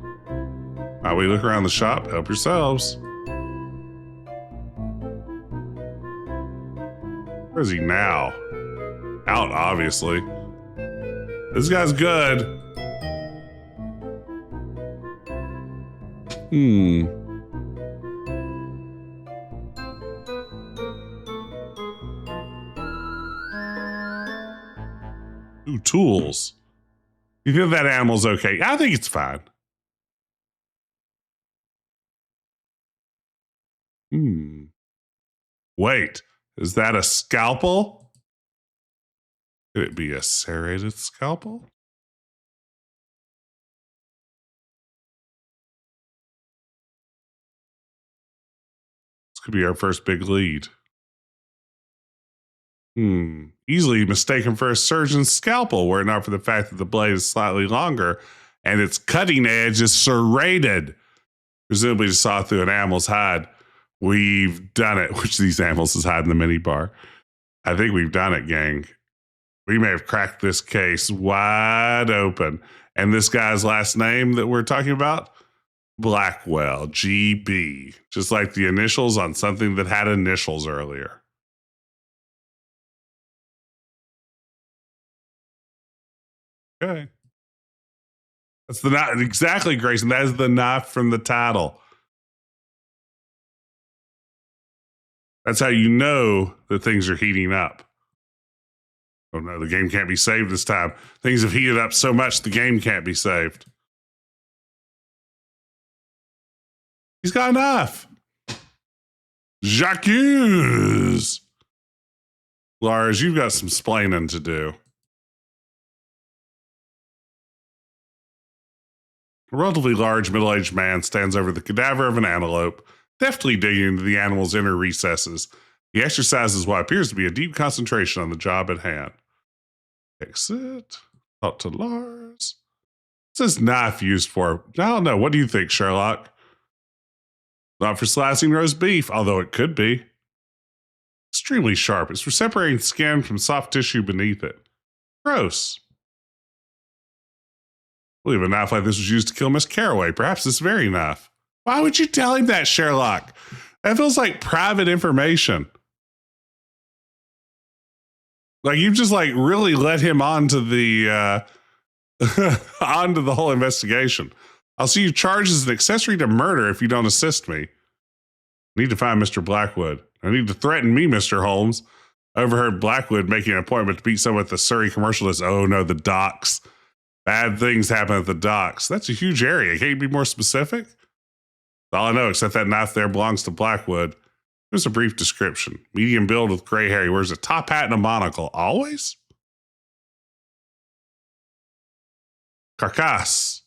[SPEAKER 1] While we look around the shop, help yourselves. Where is he now? Out, obviously. This guy's good. Ooh, tools. You think that animal's okay? I think it's fine. Wait, is that a scalpel? Could it be a serrated scalpel? This could be our first big lead. Easily mistaken for a surgeon's scalpel were it not for the fact that the blade is slightly longer and its cutting edge is serrated, presumably to saw through an animal's hide. We've done it. Which of these animals is hiding in the minibar? I think we've done it, gang. We may have cracked this case wide open. And this guy's last name that we're talking about? Blackwell, GB. Just like the initials on something that had initials earlier. Okay. That's the knife. Exactly, Grayson. That is the knife from the title. That's how you know that things are heating up. Oh no, the game can't be saved this time. Things have heated up so much the game can't be saved. He's got a knife. Jacques! Lars, you've got some splaining to do. A relatively large middle-aged man stands over the cadaver of an antelope, deftly digging into the animal's inner recesses. He exercises what appears to be a deep concentration on the job at hand. Exit. Talk to Lars. What's this knife used for? I don't know. What do you think, Sherlock? Not for slicing roast beef, although it could be. Extremely sharp. It's for separating skin from soft tissue beneath it. Gross. I believe a knife like this was used to kill Miss Carroway. Perhaps this very knife. Why would you tell him that, Sherlock? That feels like private information. Like you've just like really let him onto the onto the whole investigation. I'll see you charged as an accessory to murder if you don't assist me. I need to find Mr. Blackwood. I need to threaten me, Mr. Holmes. I overheard Blackwood making an appointment to beat someone at the Surrey commercialist. Oh no, the docks. Bad things happen at the docks. That's a huge area. Can't you be more specific? That's all I know, except that knife there belongs to Blackwood. Here's a brief description. Medium build with gray hair. He wears a top hat and a monocle. Always? Carcass.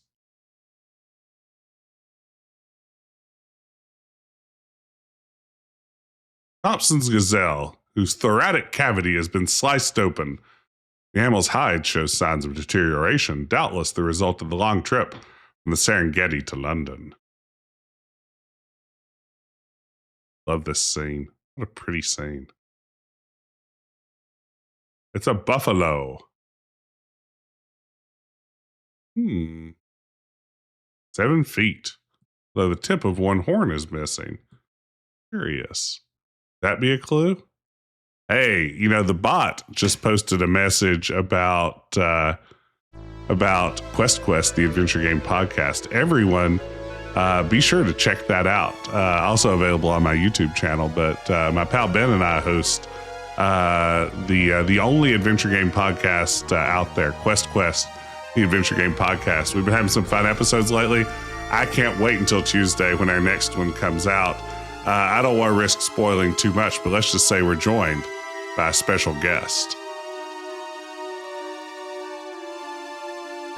[SPEAKER 1] Thompson's gazelle, whose thoracic cavity has been sliced open. The animal's hide shows signs of deterioration, doubtless the result of the long trip from the Serengeti to London. Love this scene. What a pretty scene. It's a buffalo. 7 feet. Though the tip of one horn is missing. Curious. That be a clue? Hey, you know, the bot just posted a message about Quest, the adventure game podcast. Everyone, be sure to check that out. Also available on my YouTube channel, but my pal Ben and I host the only adventure game podcast out there, Quest, the adventure game podcast. We've been having some fun episodes lately. I can't wait until Tuesday when our next one comes out. I don't want to risk spoiling too much, but let's just say we're joined by a special guest.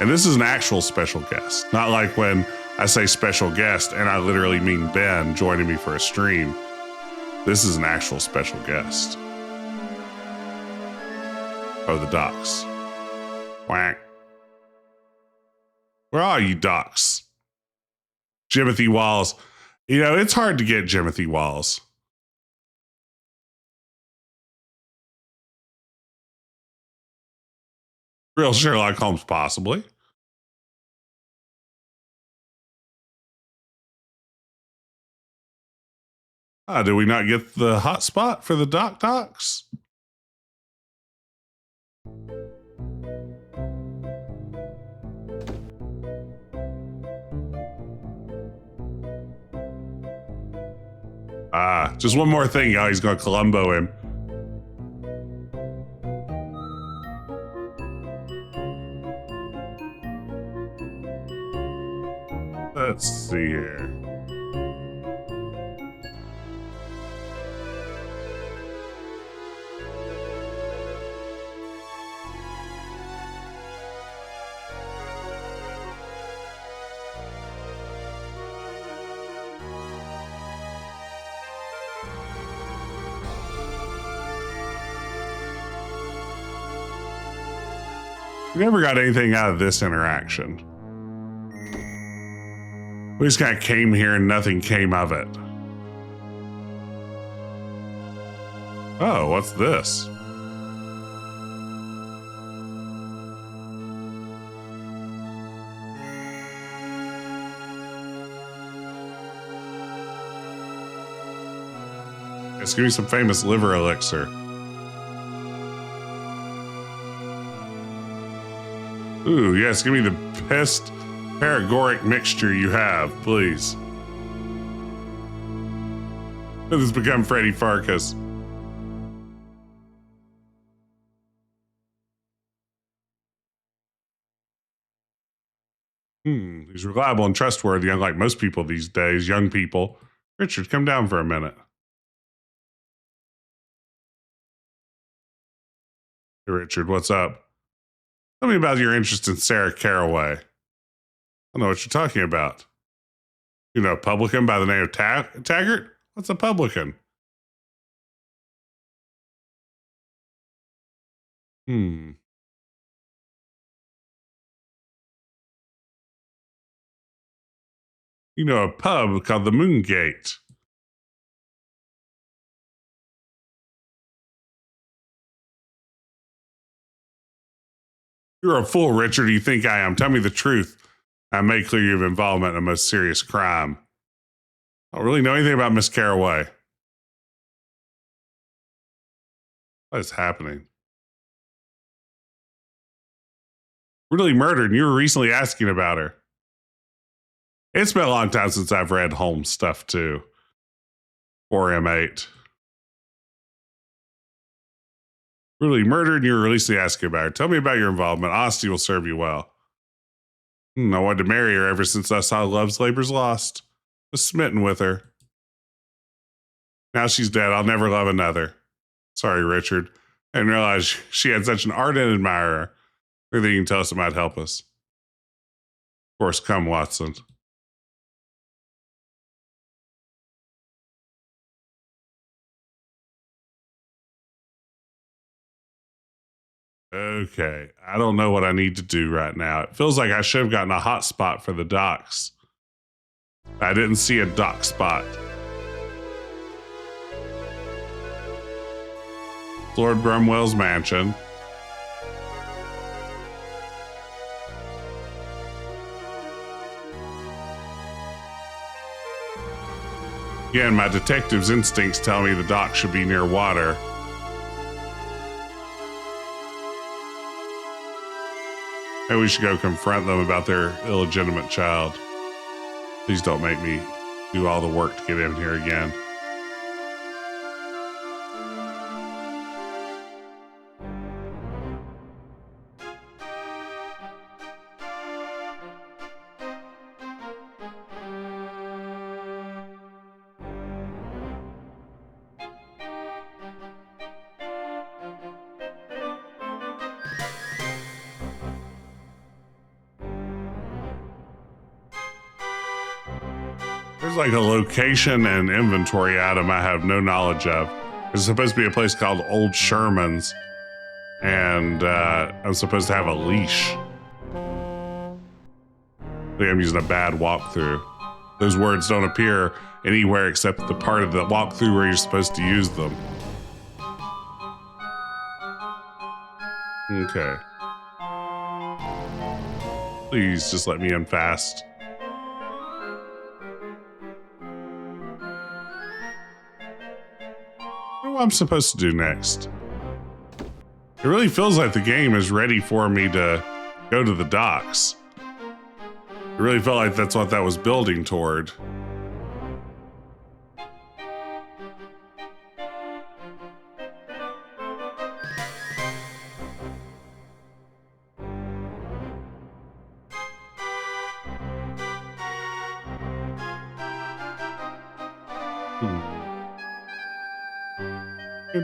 [SPEAKER 1] And this is an actual special guest, not like when I say special guest and I literally mean Ben joining me for a stream. This is an actual special guest. Oh, the docs. Quack. Where are you, docs? Jimothy Walls. You know, it's hard to get Jimothy Walls. Real Sherlock Holmes, possibly. Did we not get the hotspot for the docs? Just one more thing, y'all. He's going to Columbo him. Let's see here. We never got anything out of this interaction. We just kind of came here and nothing came of it. Oh, what's this? It's giving me some famous liver elixir. Ooh, yes, give me the best paregoric mixture you have, please. This has become Freddy Farkas. He's reliable and trustworthy, unlike most people these days, young people. Richard, come down for a minute. Hey, Richard, what's up? Tell me about your interest in Sarah Carroway. I don't know what you're talking about. You know, a publican by the name of Taggart? What's a publican? You know, a pub called the Moongate. You're a fool, Richard. You think I am. Tell me the truth. I made clear you have involvement in a most serious crime. I don't really know anything about Miss Carroway. What is happening? Brutally murdered, and you were recently asking about her. It's been a long time since I've read Holmes stuff, too. Or M8. Brutally murdered, and you were recently asking about her. Tell me about your involvement. Honesty will serve you well. I wanted to marry her ever since I saw Love's Labor's Lost. Was smitten with her. Now she's dead. I'll never love another. Sorry, Richard. I didn't realize she had such an ardent admirer. Anything you can tell us that might help us. Of course, come, Watson. Okay, I don't know what I need to do right now. It feels like I should have gotten a hot spot for the docs. I didn't see a dock spot. Lord Brumwell's mansion. Again, my detective's instincts tell me the dock should be near water. Maybe we should go confront them about their illegitimate child. Please don't make me do all the work to get in here again. Seems like a location and inventory item I have no knowledge of. There's supposed to be a place called Old Sherman's, and I'm supposed to have a leash. I think I'm using a bad walkthrough. Those words don't appear anywhere except the part of the walkthrough where you're supposed to use them. Okay. Please just let me in fast. What I'm supposed to do next? It really feels like the game is ready for me to go to the docks. It really felt like that's what that was building toward.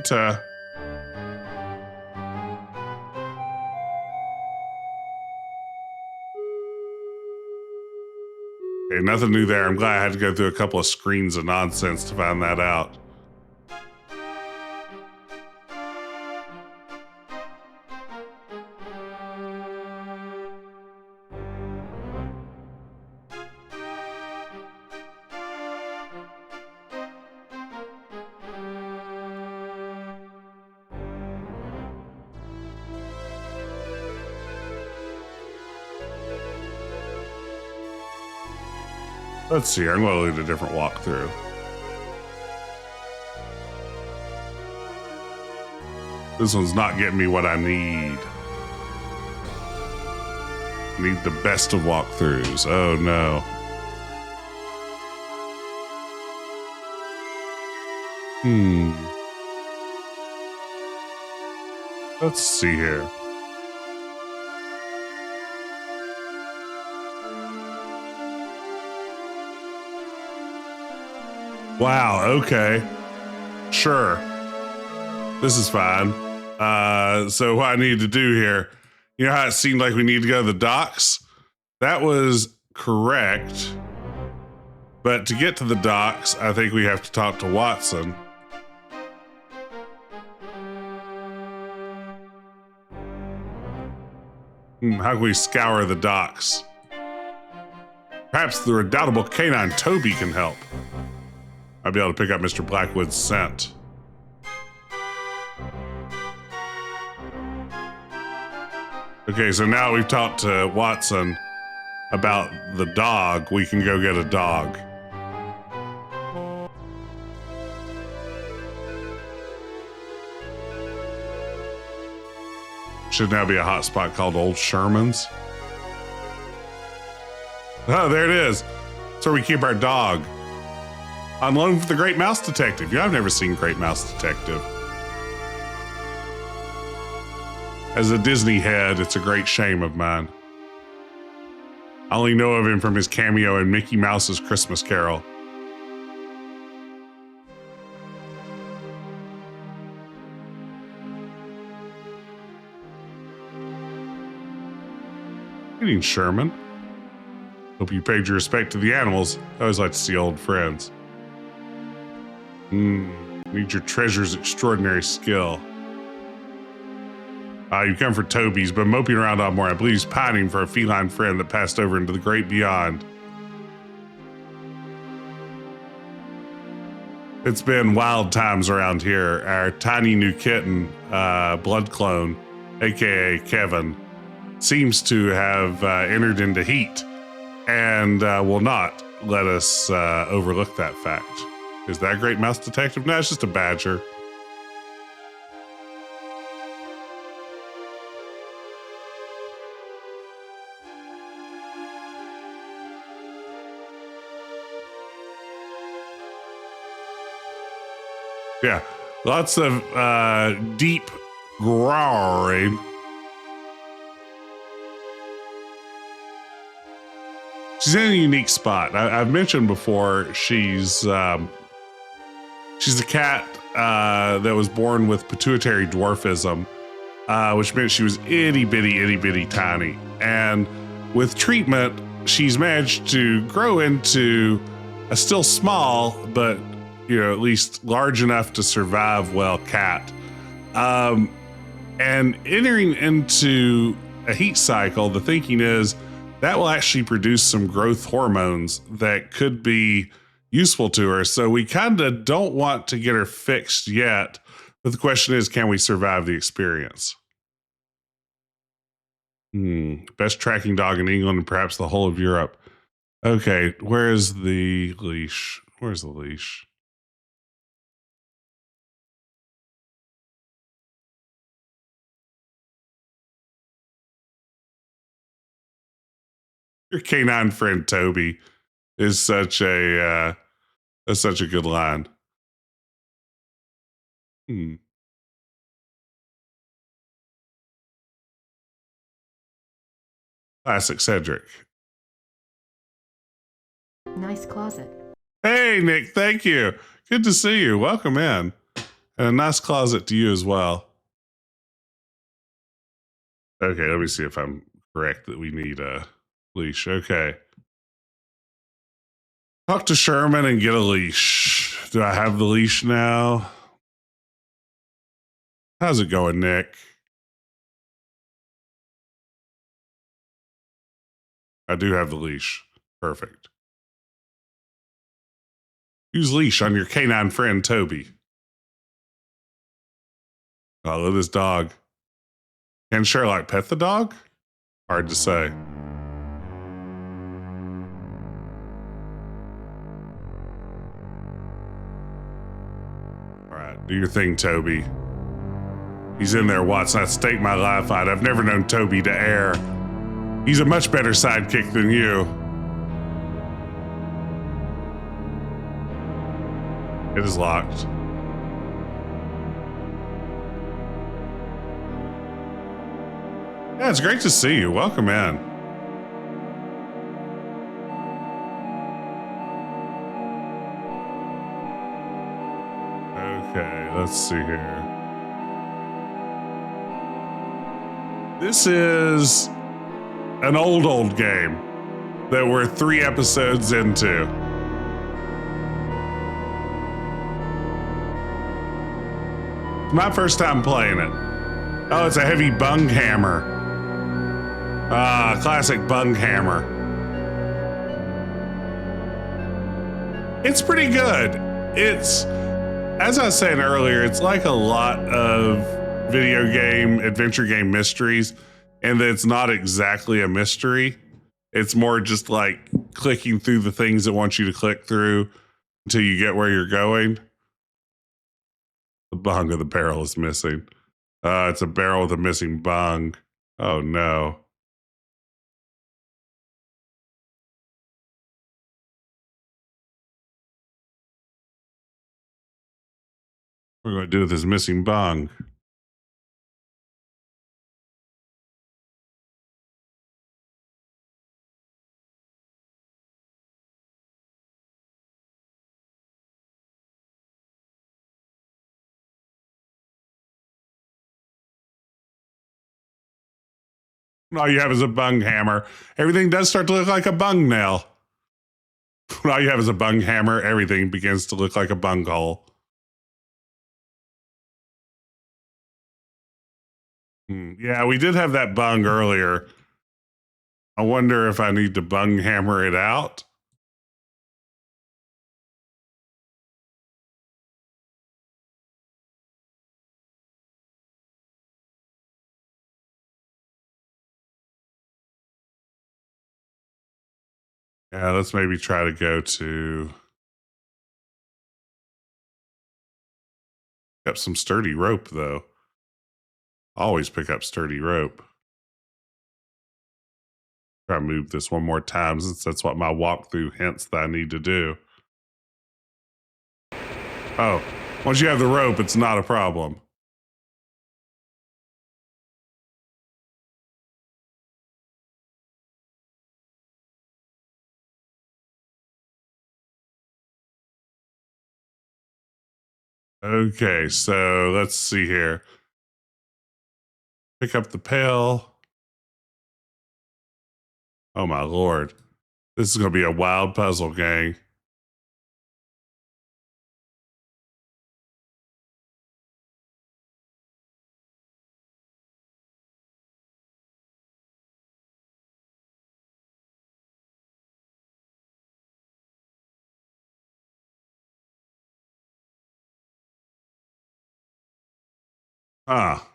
[SPEAKER 1] Okay, nothing new there. I'm glad I had to go through a couple of screens of nonsense to find that out. Let's see, I'm going to lead a different walkthrough. This one's not getting me what I need. I need the best of walkthroughs. Oh no. Let's see here. Wow, okay. Sure. This is fine. So what I need to do here, you know how it seemed like we need to go to the docks? That was correct. But to get to the docks, I think we have to talk to Watson. How can we scour the docks? Perhaps the redoubtable canine Toby can help. I'll be able to pick up Mr. Blackwood's scent. Okay, so now we've talked to Watson about the dog. We can go get a dog. Should now be a hot spot called Old Sherman's. Oh, there it is. That's where we keep our dog. On loan for the Great Mouse Detective. I've never seen Great Mouse Detective. As a Disney head, it's a great shame of mine. I only know of him from his cameo in Mickey Mouse's Christmas Carol. Greetings, Sherman. Hope you paid your respect to the animals. I always like to see old friends. Need your treasure's extraordinary skill. You come for Toby's, but moping around on more. I believe he's pining for a feline friend that passed over into the great beyond. It's been wild times around here. Our tiny new kitten, Blood Clone, aka Kevin, seems to have entered into heat and will not let us overlook that fact. Is that Great Mouse Detective? No, it's just a badger. Yeah, lots of deep growling. She's in a unique spot. I've mentioned before she's a cat that was born with pituitary dwarfism, which meant she was itty bitty tiny. And with treatment, she's managed to grow into a still small, but at least large enough to survive well cat. And entering into a heat cycle, the thinking is that will actually produce some growth hormones that could be useful to her. So we kind of don't want to get her fixed yet. But the question is, can we survive the experience? Best tracking dog in England and perhaps the whole of Europe. Okay, where's the leash? Where's the leash? Your canine friend Toby is such a good line. Classic Cedric.
[SPEAKER 2] Nice closet.
[SPEAKER 1] Hey, Nick, thank you. Good to see you. Welcome in. And a nice closet to you as well. Okay, let me see if I'm correct that we need a leash. Okay. Talk to Sherman and get a leash. Do I have the leash now? How's it going, Nick? I do have the leash. Perfect. Use leash on your canine friend, Toby. Oh, look at this dog. Can Sherlock pet the dog? Hard to say. All right, do your thing, Toby. He's in there, Watson. I stake my life on it. I've never known Toby to err. He's a much better sidekick than you. It is locked. Yeah, it's great to see you. Welcome in. Okay, let's see here. This is an old game that we're 3 episodes into. It's my first time playing it. Oh, it's a heavy bung hammer. Classic bung hammer. It's pretty good. It's, as I was saying earlier, it's like a lot of video game, adventure game mysteries, and that it's not exactly a mystery. It's more just like clicking through the things that want you to click through until you get where you're going. The bung of the barrel is missing. It's a barrel with a missing bung. Oh no. What are we going to do with this missing bung? All you have is a bung hammer. Everything does start to look like a bung nail. All you have is a bung hammer. Everything begins to look like a bung hole. Yeah, we did have that bung earlier. I wonder if I need to bung hammer it out. Yeah, let's maybe try to go to pick up some sturdy rope, though. Always pick up sturdy rope. Try to move this one more time since that's what my walkthrough hints that I need to do. Oh, once you have the rope, it's not a problem. Okay, so let's see here. Pick up the pail. Oh my lord. This is going to be a wild puzzle, gang. Ah,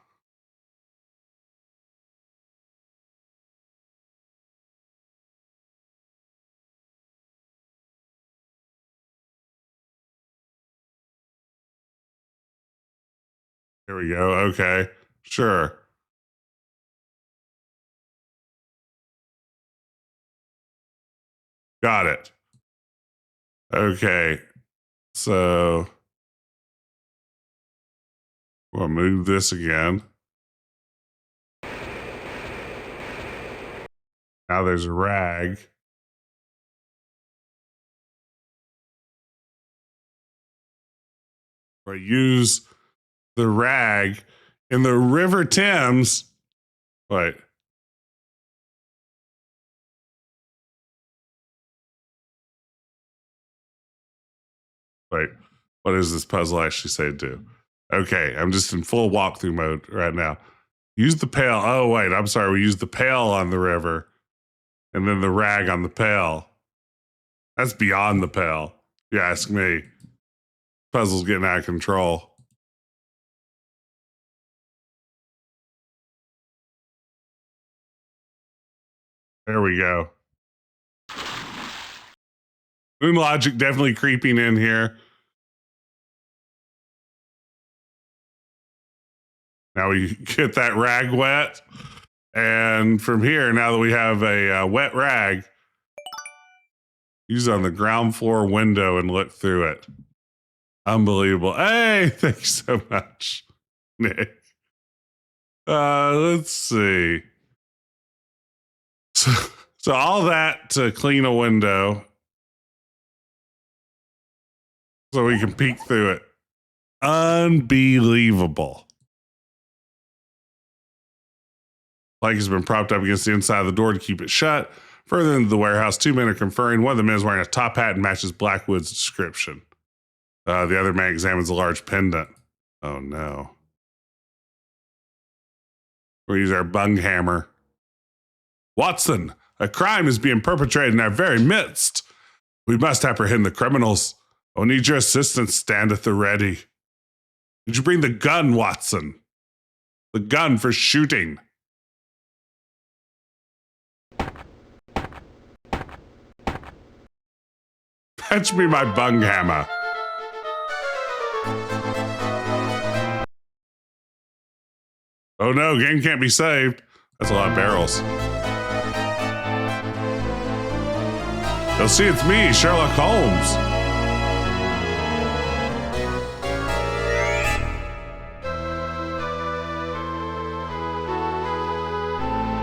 [SPEAKER 1] here we go. Okay, sure. Got it. Okay, so we'll move this again. Now there's a rag. Or use the rag in the River Thames. Wait, wait. What does this puzzle actually say do? Okay, I'm just in full walkthrough mode right now. Use the pail. Oh, wait, I'm sorry. We used the pail on the river and then the rag on the pail. That's beyond the pail, if you ask me. Puzzle's getting out of control. There we go. Moon logic definitely creeping in here. Now we get that rag wet. And from here, now that we have a wet rag, use it on the ground floor window and look through it. Unbelievable. Hey, thanks so much, Nick. Let's see. So all that to clean a window so we can peek through it. Unbelievable. Like has been propped up against the inside of the door to keep it shut. Further into the warehouse, two men are conferring. One of the men is wearing a top hat and matches Blackwood's description. The other man examines a large pendant. Oh no. We'll use our bung hammer. Watson, a crime is being perpetrated in our very midst. We must apprehend the criminals. I'll need your assistance. Stand at the ready. Did you bring the gun, Watson? The gun for shooting. Fetch me my bung hammer. Oh no, game can't be saved. That's a lot of barrels. You'll see it's me, Sherlock Holmes.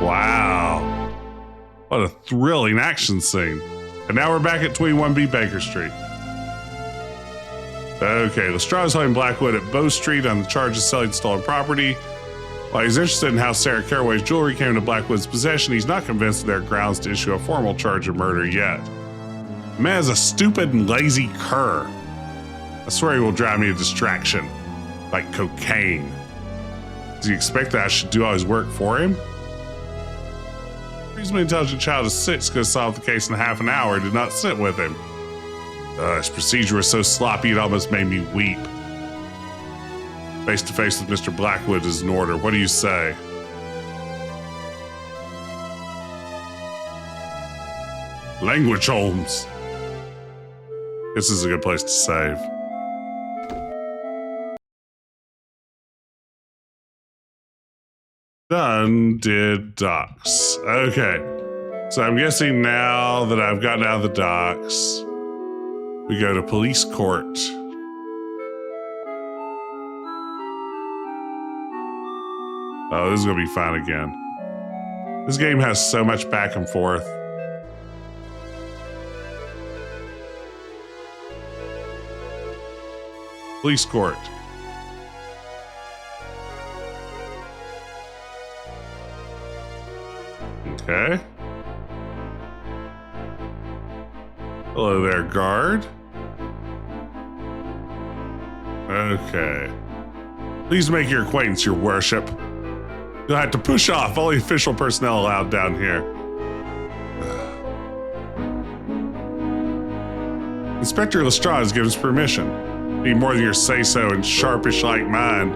[SPEAKER 1] Wow. What a thrilling action scene. And now we're back at 21B Baker Street. Okay, Lestrade is holding Blackwood at Bow Street on the charge of selling stolen property. While he's interested in how Sarah Carroway's jewelry came into Blackwood's possession, he's not convinced that there are grounds to issue a formal charge of murder yet. The man is a stupid and lazy cur. I swear he will drive me a distraction, like cocaine. Does he expect that I should do all his work for him? A reasonably intelligent child of 6 could have solved the case in half an hour and did not sit with him. His procedure was so sloppy it almost made me weep. Face to face with Mr. Blackwood is in order. What do you say? Language, Holmes. This is a good place to save. Done did docks. Okay. So I'm guessing now that I've gotten out of the docks, we go to police court. Oh, this is going to be fun again. This game has so much back and forth. Police court. Okay. Hello there, guard. Okay. Please make your acquaintance, your worship. You'll have to push off. Only official personnel allowed down here. Inspector Lestrade has given us permission. Need more than your say-so and sharpish like mine.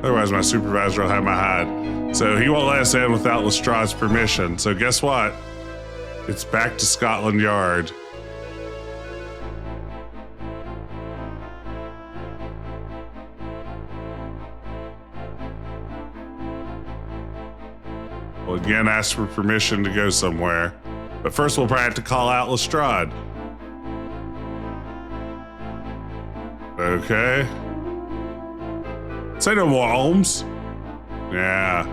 [SPEAKER 1] Otherwise, my supervisor will have my hide. So he won't let us in without Lestrade's permission. So guess what? It's back to Scotland Yard. We'll again ask for permission to go somewhere. But first we'll probably have to call out Lestrade. Okay. Say no more, Holmes. Yeah.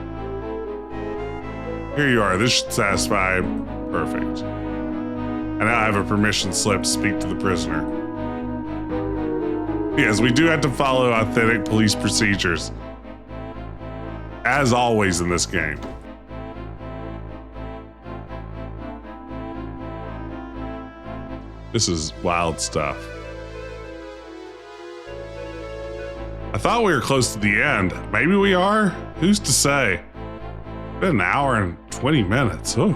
[SPEAKER 1] Here you are. This should satisfy him. Perfect. And now I have a permission slip to speak to the prisoner. Yes, we do have to follow authentic police procedures. As always in this game. This is wild stuff. I thought we were close to the end. Maybe we are? Who's to say? Been an hour and 20 minutes. Oh.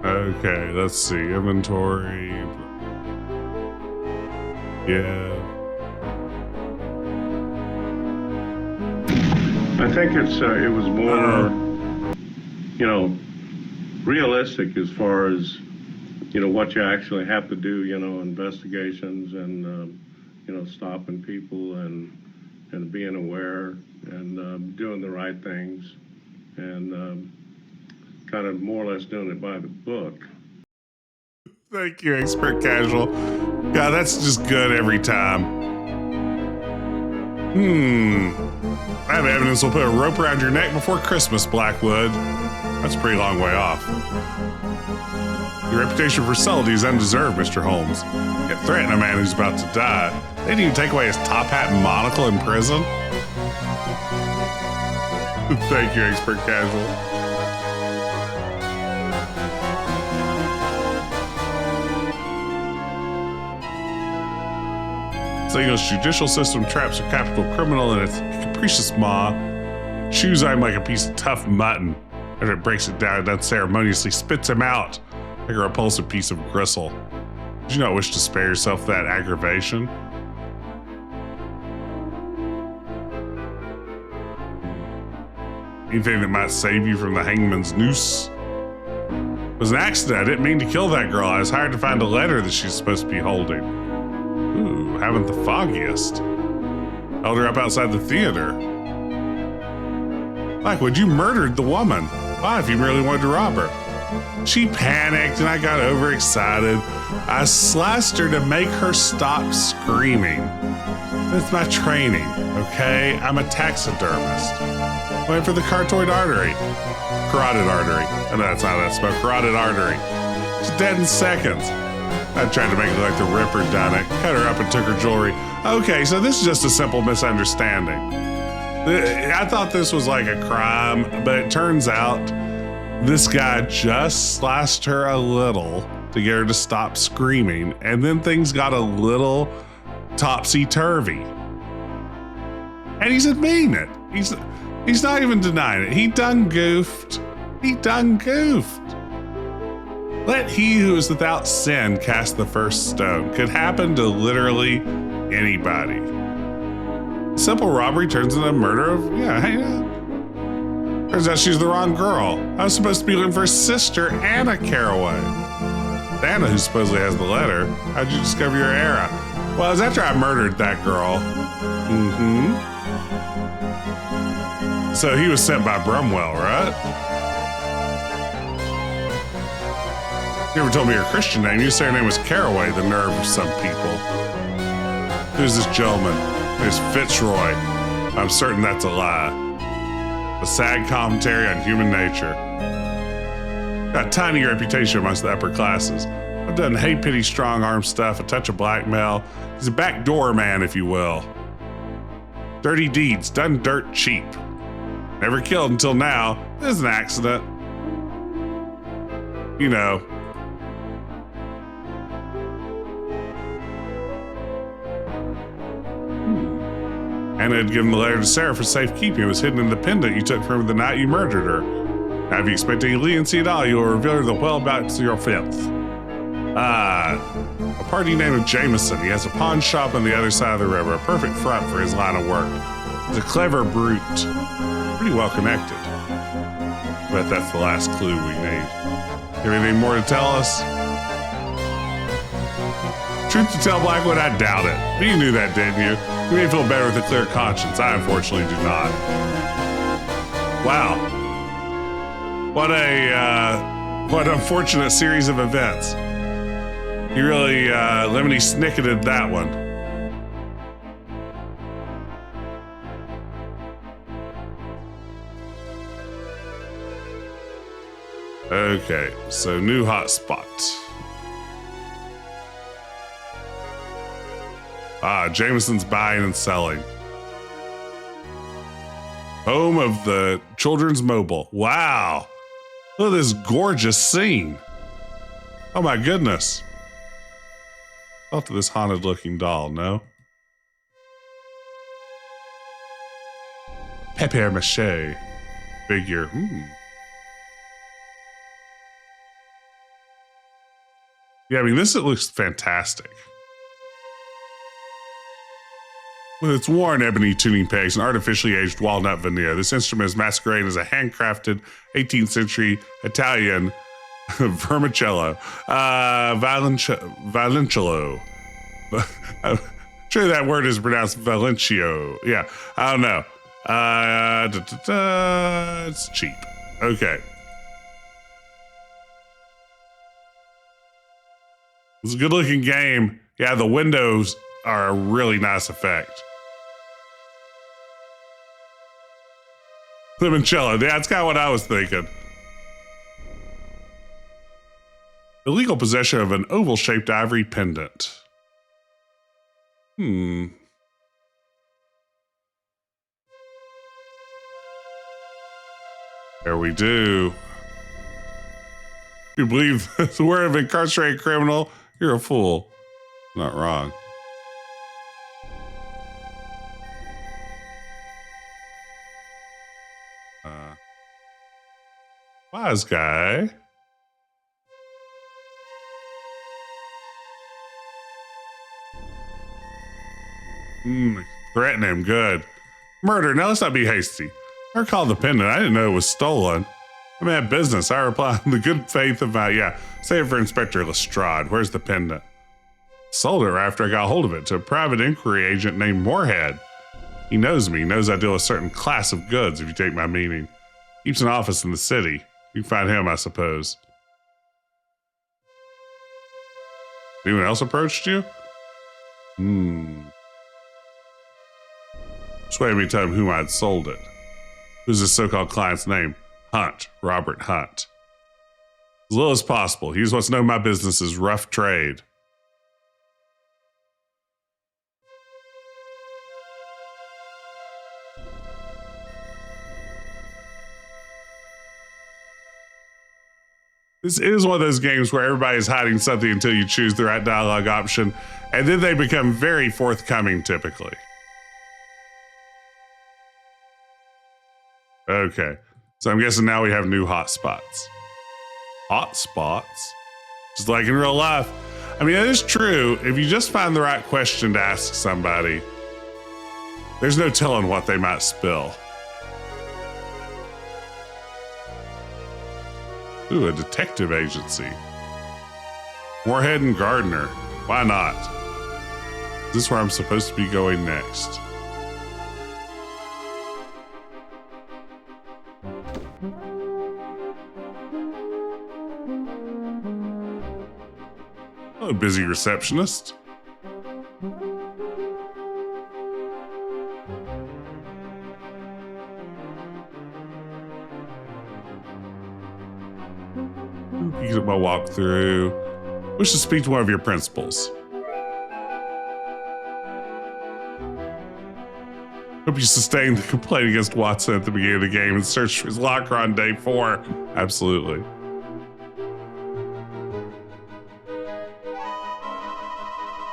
[SPEAKER 1] Okay, let's see. Inventory. Yeah.
[SPEAKER 2] I think it was more, realistic as far as, what you actually have to do, investigations and, stopping people and being aware and doing the right things and kind of more or less doing it by the book.
[SPEAKER 1] Thank you, Expert Casual. God, that's just good every time. I have evidence we'll put a rope around your neck before Christmas, Blackwood. That's a pretty long way off. Your reputation for subtlety is undeserved, Mr. Holmes. You threaten a man who's about to die. They didn't even take away his top hat and monocle in prison. Thank you, Expert Casual. So England's judicial system traps a capital criminal in its capricious maw, chews on him like a piece of tough mutton. After it breaks it down, it unceremoniously spits him out like a repulsive piece of gristle. Did you not wish to spare yourself that aggravation? Anything that might save you from the hangman's noose? It was an accident. I didn't mean to kill that girl. I was hired to find a letter that she's supposed to be holding. Ooh, haven't the foggiest. Held her up outside the theater. Blackwood, you murdered the woman. Why, if you merely wanted to rob her? She panicked and I got overexcited. I sliced her to make her stop screaming. It's my training, okay? I'm a taxidermist. Wait for the carotid artery. Carotid artery. I know that's not that spelled. Carotid artery. She's dead in seconds. I tried to make it like the Ripper done it. Cut her up and took her jewelry. Okay, so this is just a simple misunderstanding. I thought this was like a crime, but it turns out this guy just sliced her a little to get her to stop screaming, and then things got a little topsy-turvy. And he's admitting it. He's not even denying it. He done goofed. He done goofed. Let he who is without sin cast the first stone. Could happen to literally anybody. Simple robbery turns into a murder of, turns out she's the wrong girl. I was supposed to be looking for sister Anna Carroway. Anna, who supposedly has the letter. How'd you discover your error? Well, it was after I murdered that girl. So he was sent by Brumwell, right? You never told me your Christian name. You say your name was Carroway, the nerve of some people. Who's this gentleman? There's Fitzroy. I'm certain that's a lie. A sad commentary on human nature. Got a tiny reputation amongst the upper classes. I've done hate, pity, strong-arm stuff, a touch of blackmail. He's a backdoor man, if you will. Dirty deeds, done dirt cheap. Never killed until now. This is an accident. You know. Anna had given the letter to Sarah for safekeeping. It was hidden in the pendant you took from her the night you murdered her. Now, if you expect any leniency at all, you will reveal her the whereabouts of your filth. A party named Jameson. He has a pawn shop on the other side of the river. A perfect front for his line of work. He's a clever brute. Pretty well connected. Bet that's the last clue we need. Anything more to tell us? Truth to tell, Blackwood, I doubt it. But you knew that, didn't you? You may feel better with a clear conscience. I unfortunately do not. Wow. What an unfortunate series of events. You really lemony snicketed that one. Okay, so new hotspot. Jameson's buying and selling. Home of the Children's Mobile. Wow. Look at this gorgeous scene. Oh my goodness. Off to this haunted looking doll, no? Papier-mâché figure. Yeah, I mean, it looks fantastic. With its worn ebony tuning pegs and artificially aged walnut veneer, this instrument is masquerading as a handcrafted 18th century Italian vermicello. Violoncello. I'm sure that word is pronounced Valencio. Yeah, I don't know. It's cheap. Okay. It's a good looking game. Yeah, the windows are a really nice effect. Limoncello. Yeah, that's kind of what I was thinking. Illegal possession of an oval-shaped ivory pendant. There we do. You believe the word of incarcerated criminal? You're a fool. Not wrong. Wise guy. Threaten him, good. Murder, now let's not be hasty. I recall the pendant, I didn't know it was stolen. I'm at business, I reply in the good faith of my, save it for Inspector Lestrade. Where's the pendant? Sold it right after I got hold of it to a private inquiry agent named Moorhead. He knows me, knows I deal with a certain class of goods, if you take my meaning. Keeps an office in the city. You can find him, I suppose. Anyone else approached you? Persuaded me to tell him whom I'd sold it. Who's this so-called client's name? Hunt, Robert Hunt. As little as possible. He's what's known my business as rough trade. This is one of those games where everybody's hiding something until you choose the right dialogue option, and then they become very forthcoming typically. Okay, so I'm guessing now we have new hotspots. Hotspots? Just like in real life. I mean, it is true. If you just find the right question to ask somebody, there's no telling what they might spill. Ooh, a detective agency. Moorhead and Gardner. Why not? Is this where I'm supposed to be going next? Hello, busy receptionist. Picked up my walkthrough. Wish to speak to one of your principals. Hope you sustained the complaint against Watson at the beginning of the game and searched for his locker on day 4. Absolutely.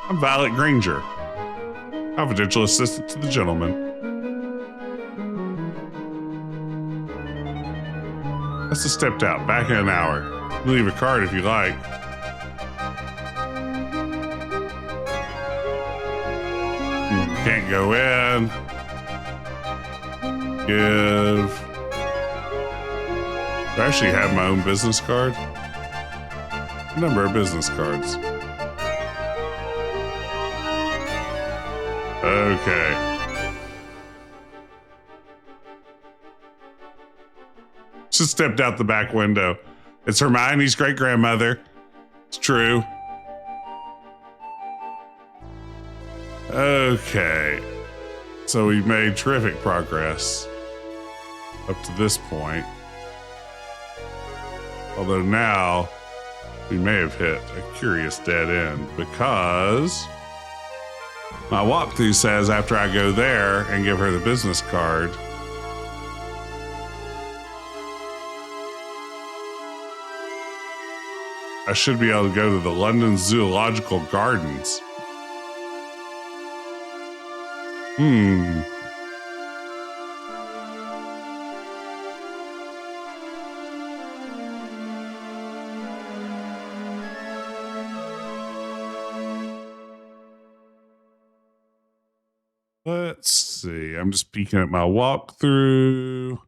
[SPEAKER 1] I'm Violet Granger, confidential assistant to the gentleman. Must have stepped out. Back in an hour. Leave a card if you like. Can't go in. Give. Do I actually have my own business card? Number of business cards. Okay. She stepped out the back window. It's Hermione's great-grandmother. It's true. Okay. So we made terrific progress up to this point. Although now we may have hit a curious dead end because my walkthrough says after I go there and give her the business card, I should be able to go to the London Zoological Gardens. Let's see. I'm just peeking at my walkthrough.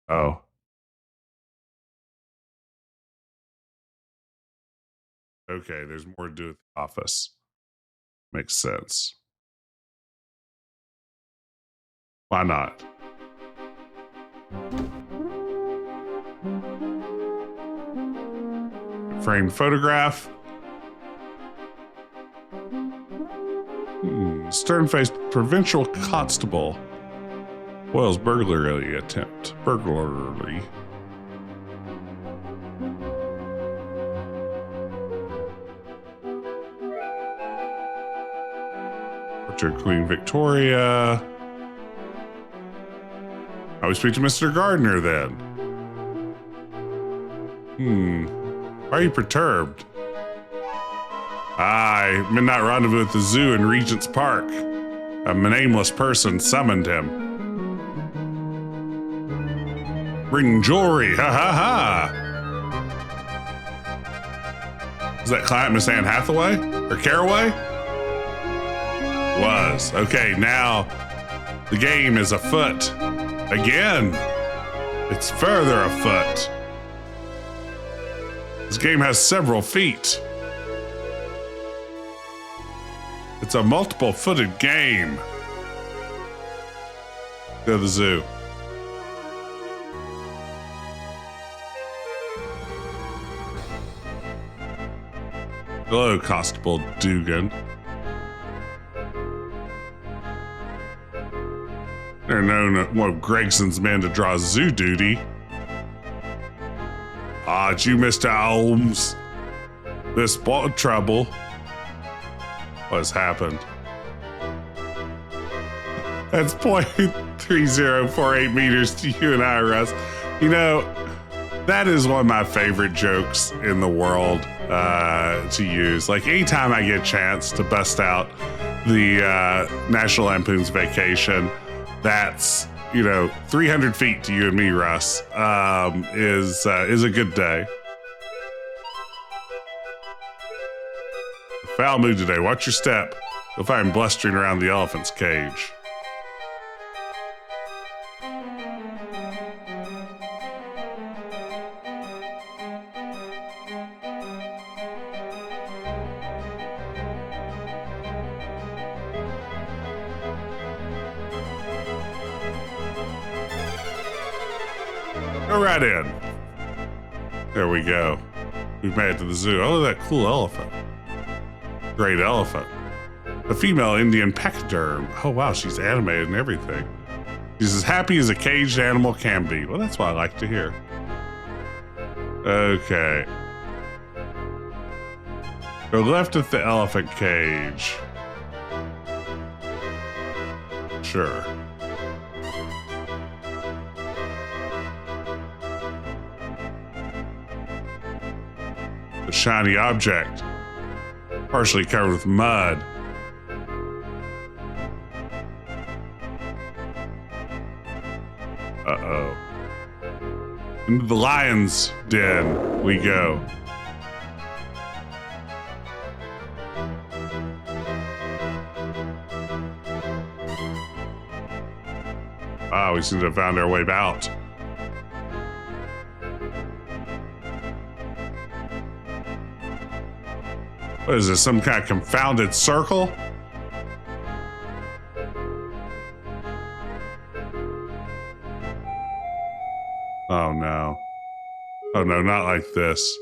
[SPEAKER 1] Oh. Okay, there's more to do at the office. Makes sense. Why not? Framed photograph. Stern-faced provincial constable. Wells burglary attempt. Burglary. Portrait Queen Victoria. I will speak to Mr. Gardner then. Why are you perturbed? Midnight rendezvous at the zoo in Regent's Park. A nameless person summoned him. Bring jewelry, ha ha ha. Is that client Miss Anne Hathaway? Or Carroway? Was. Okay, now the game is afoot. Again, it's further afoot. This game has several feet. It's a multiple-footed game. Go to the zoo. Hello, Constable Dugan. They're known as one of Gregson's men to draw zoo duty. It's you, Mr. Holmes. This spot trouble. What's happened? That's 0.3048 meters to you and I, Russ. You know, that is one of my favorite jokes in the world to use. Like, anytime I get a chance to bust out the National Lampoon's Vacation, that's, 300 feet to you and me, Russ, is a good day. Foul mood today. Watch your step. You'll find him blustering around the elephant's cage. Go right in. There we go. We've made it to the zoo. Oh, look at that cool elephant. Great elephant. A female Indian pachyderm. Oh, wow, she's animated and everything. She's as happy as a caged animal can be. Well, that's what I like to hear. Okay. Go left at the elephant cage. Sure. The shiny object. Partially covered with mud. Uh-oh. Into the lion's den we go. We seem to have found our way out. What is this, some kind of confounded circle? Oh no. Oh no, not like this.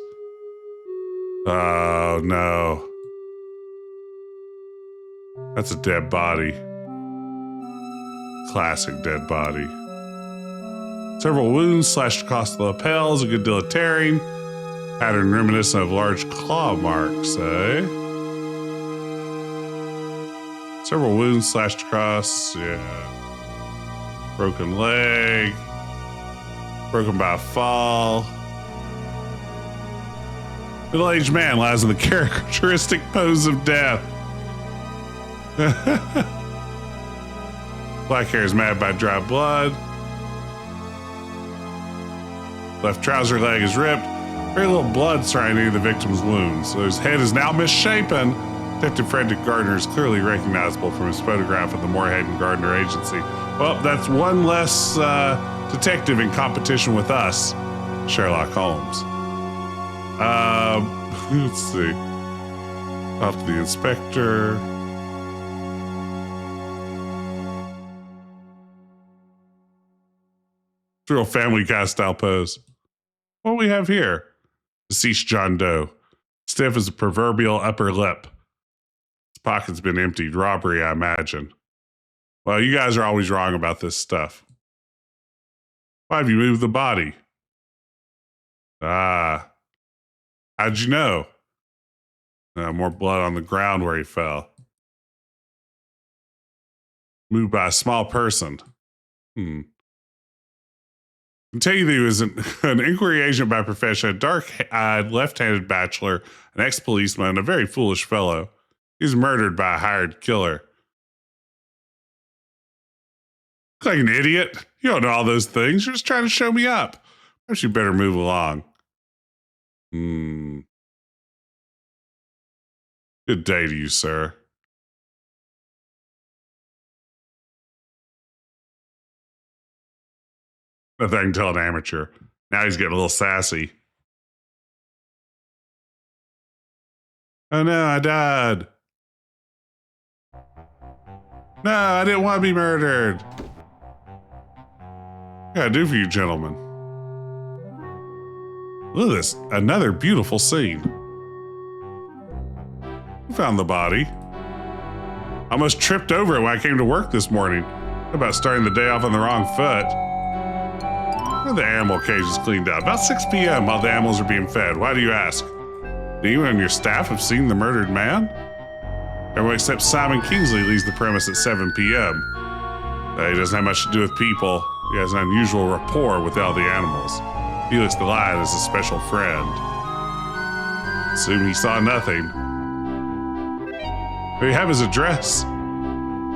[SPEAKER 1] Oh no. That's a dead body. Classic dead body. Several wounds slashed across the lapels, a good deal of tearing. Pattern reminiscent of large claw marks, eh? Several wounds slashed across, yeah. Broken leg. Broken by a fall. Middle-aged man lies in the characteristic pose of death. Black hair is matted by dry blood. Left trouser leg is ripped. Very little blood surrounding the victim's wounds. So his head is now misshapen. Detective Frederick Gardner is clearly recognizable from his photograph at the Moorhead and Gardner Agency. Well, that's one less detective in competition with us, Sherlock Holmes. Let's see. Off to the inspector. Real Family Guy style pose. What do we have here? Deceased John Doe. Stiff as a proverbial upper lip. His pocket's been emptied. Robbery, I imagine. Well, you guys are always wrong about this stuff. Why have you moved the body? How'd you know? More blood on the ground where he fell. Moved by a small person. I can tell you that he was an inquiry agent by profession, a dark-eyed, left-handed bachelor, an ex-policeman, a very foolish fellow. He was murdered by a hired killer. Look like an idiot. You don't know all those things. You're just trying to show me up. Perhaps you better move along. Good day to you, sir. Nothing I can tell an amateur. Now he's getting a little sassy. Oh no, I died. No, I didn't want to be murdered. What can I do for you, gentlemen? Look at this. Another beautiful scene. Who found the body? I almost tripped over it when I came to work this morning. About starting the day off on the wrong foot. Where are the animal cages cleaned out? About 6 p.m. while the animals are being fed. Why do you ask? Do you and your staff have seen the murdered man? Everyone except Simon Kingsley leaves the premise at 7 p.m. He doesn't have much to do with people. He has an unusual rapport with all the animals. Felix the lion is a special friend. Assume he saw nothing. Do you have his address?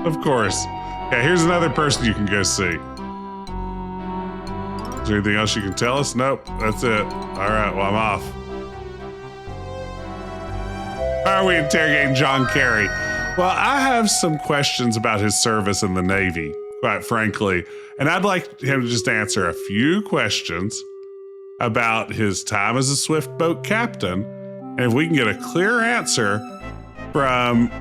[SPEAKER 1] Of course. Yeah, here's another person you can go see. Is there anything else you can tell us? Nope, that's it. All right, well, I'm off. Why are we interrogating John Kerry? Well, I have some questions about his service in the Navy, quite frankly. And I'd like him to just answer a few questions about his time as a swift boat captain. And if we can get a clear answer from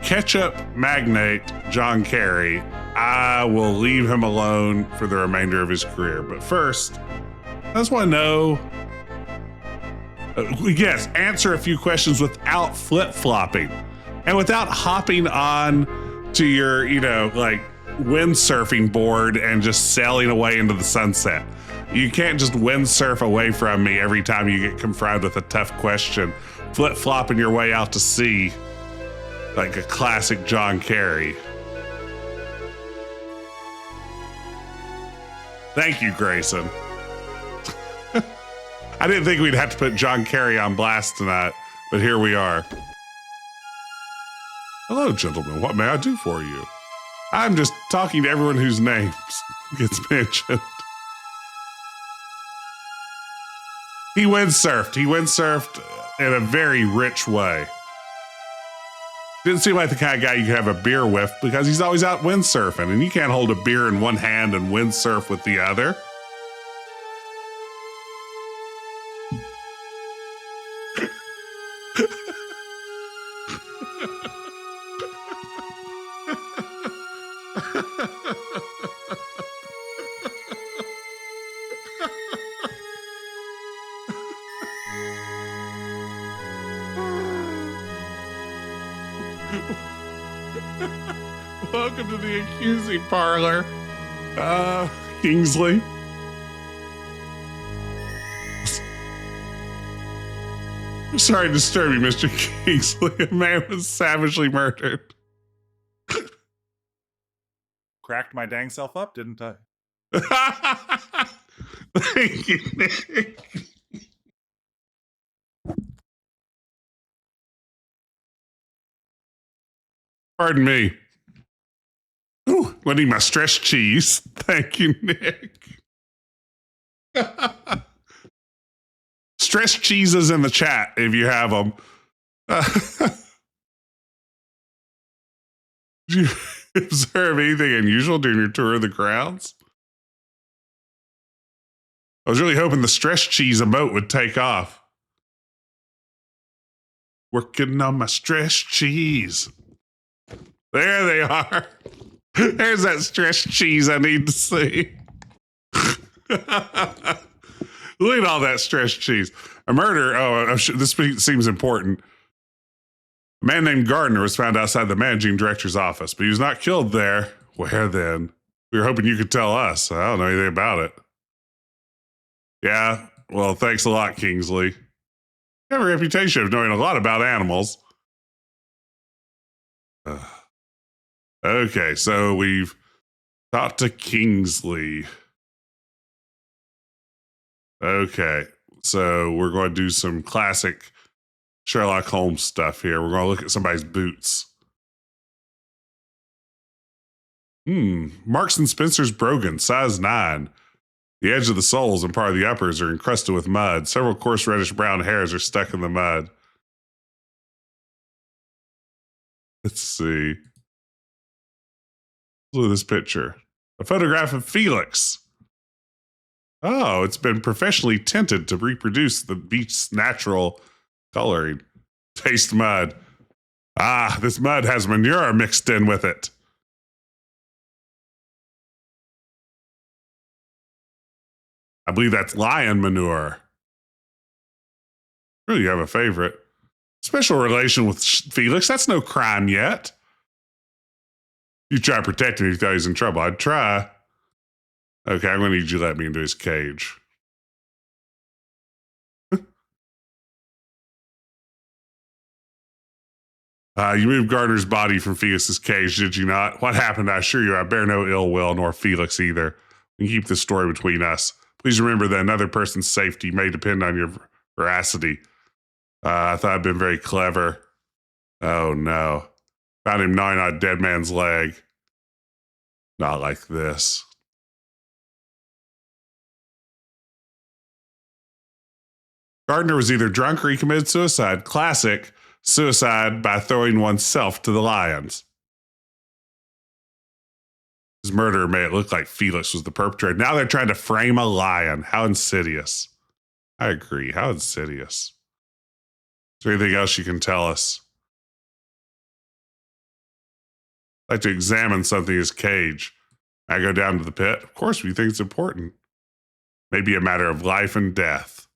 [SPEAKER 1] ketchup magnate John Kerry, I will leave him alone for the remainder of his career. But first, I just want to know, yes, answer a few questions without flip-flopping and without hopping on to your, like windsurfing board and just sailing away into the sunset. You can't just windsurf away from me every time you get confronted with a tough question, flip-flopping your way out to sea like a classic John Kerry. Thank you, Grayson. I didn't think we'd have to put John Kerry on blast tonight, but here we are. Hello, gentlemen. What may I do for you? I'm just talking to everyone whose names gets mentioned. He windsurfed. He windsurfed in a very rich way. Didn't seem like the kind of guy you could have a beer with because he's always out windsurfing, and you can't hold a beer in one hand and windsurf with the other. Welcome to the accusing parlor, Kingsley. Sorry to disturb you, Mr. Kingsley. A man was savagely murdered.
[SPEAKER 3] Cracked my dang self up, didn't I?
[SPEAKER 1] Thank you, Nick. Pardon me. Ooh, I need my stretch cheese. Thank you, Nick. Stretch cheeses in the chat if you have them. Did you observe anything unusual during your tour of the grounds? I was really hoping the stretch cheese emote would take off. Working on my stretch cheese. There they are. There's that stretch cheese I need to see. Look at all that stretch cheese. A murder. Oh, this seems important. A man named Gardner was found outside the managing director's office, but he was not killed there. Where then? We were hoping you could tell us. I don't know anything about it. Yeah, well, thanks a lot, Kingsley. You have a reputation of knowing a lot about animals. Okay, so we've talked to Kingsley. Okay, so we're going to do some classic Sherlock Holmes stuff here. We're going to look at somebody's boots. Marks and Spencer's Brogan, size 9. The edge of the soles and part of the uppers are encrusted with mud. Several coarse reddish-brown hairs are stuck in the mud. Let's see. Look at this picture. A photograph of Felix. Oh, it's been professionally tinted to reproduce the beach's natural coloring. Taste mud. Ah, this mud has manure mixed in with it. I believe that's lion manure. Really, you have a favorite. Special relation with Felix. That's no crime yet. You try protecting him if you thought he's in trouble. I'd try. Okay, I'm going to need you to let me into his cage. You moved Gardner's body from Felix's cage, did you not? What happened? I assure you, I bear no ill will, nor Felix either. We can keep this story between us. Please remember that another person's safety may depend on your veracity. I thought I'd been very clever. Oh, no. Found him gnawing on a dead man's leg. Not like this. Gardner was either drunk or he committed suicide. Classic suicide by throwing oneself to the lions. His murderer made it look like Felix was the perpetrator. Now they're trying to frame a lion. How insidious. I agree. How insidious. Is there anything else you can tell us? I'd like to examine something in his cage. I go down to the pit. Of course, we think it's important. Maybe a matter of life and death.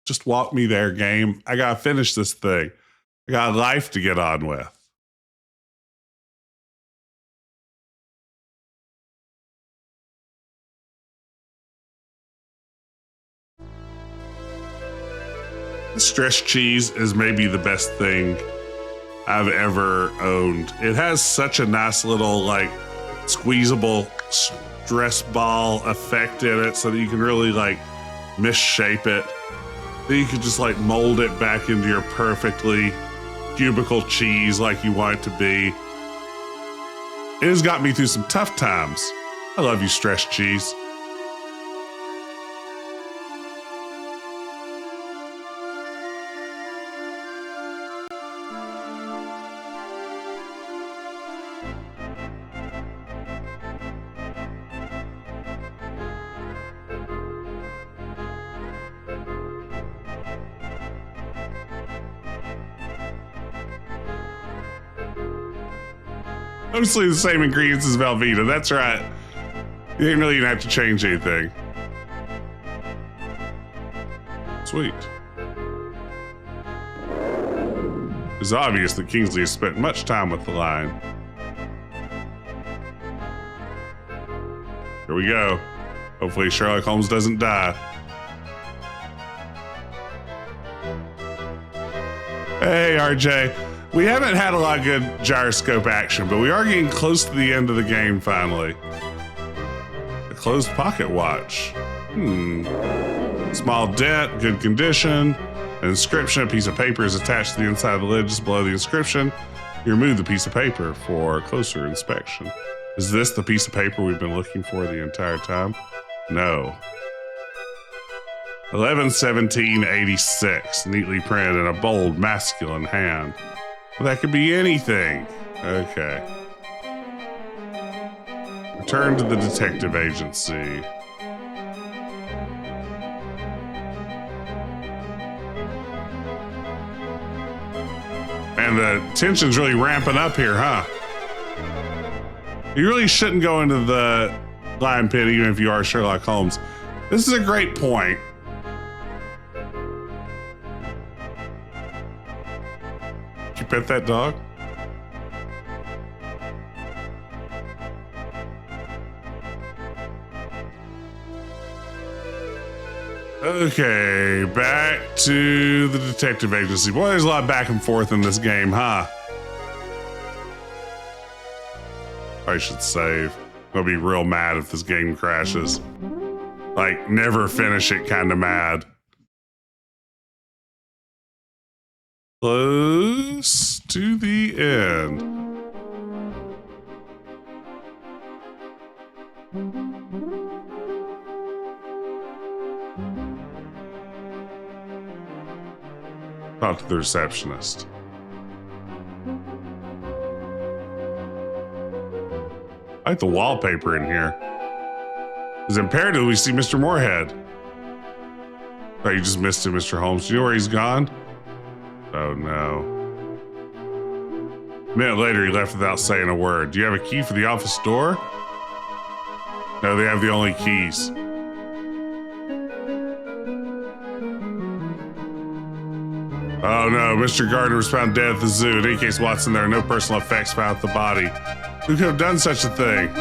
[SPEAKER 1] Just walk me there, game. I gotta finish this thing. I got a life to get on with. The stretch cheese is maybe the best thing I've ever owned. It has such a nice little, like, squeezable stress ball effect in it so that you can really, like, misshape it. Then you can just, like, mold it back into your perfectly cubical cheese like you want it to be. It has got me through some tough times. I love you, stretch cheese. Mostly the same ingredients as Velveeta. That's right. You didn't really even have to change anything. Sweet. It's obvious that Kingsley has spent much time with the line. Here we go. Hopefully Sherlock Holmes doesn't die. Hey, RJ. We haven't had a lot of good gyroscope action, but we are getting close to the end of the game finally. A closed pocket watch. Small dent, good condition. An inscription, a piece of paper is attached to the inside of the lid just below the inscription. You remove the piece of paper for closer inspection. Is this the piece of paper we've been looking for the entire time? No. 11/17/86, neatly printed in a bold, masculine hand. Well, that could be anything. Okay. Return to the detective agency. And the tension's really ramping up here, huh? You really shouldn't go into the lion pit even if you are Sherlock Holmes. This is a great point. Did you pet that dog? Okay, back to the detective agency. Boy, there's a lot of back and forth in this game, huh? I should save. I'll be real mad if this game crashes. Like, never finish it kind of mad. Close to the end. Talk to the receptionist. I like the wallpaper in here. It's imperative we see Mr. Moorhead. Oh, you just missed him, Mr. Holmes. Do you know where he's gone? Oh, no. A minute later, he left without saying a word. Do you have a key for the office door? No, they have the only keys. Oh no, Mr. Gardner was found dead at the zoo. In any case, Watson, there are no personal effects found at the body. Who could have done such a thing?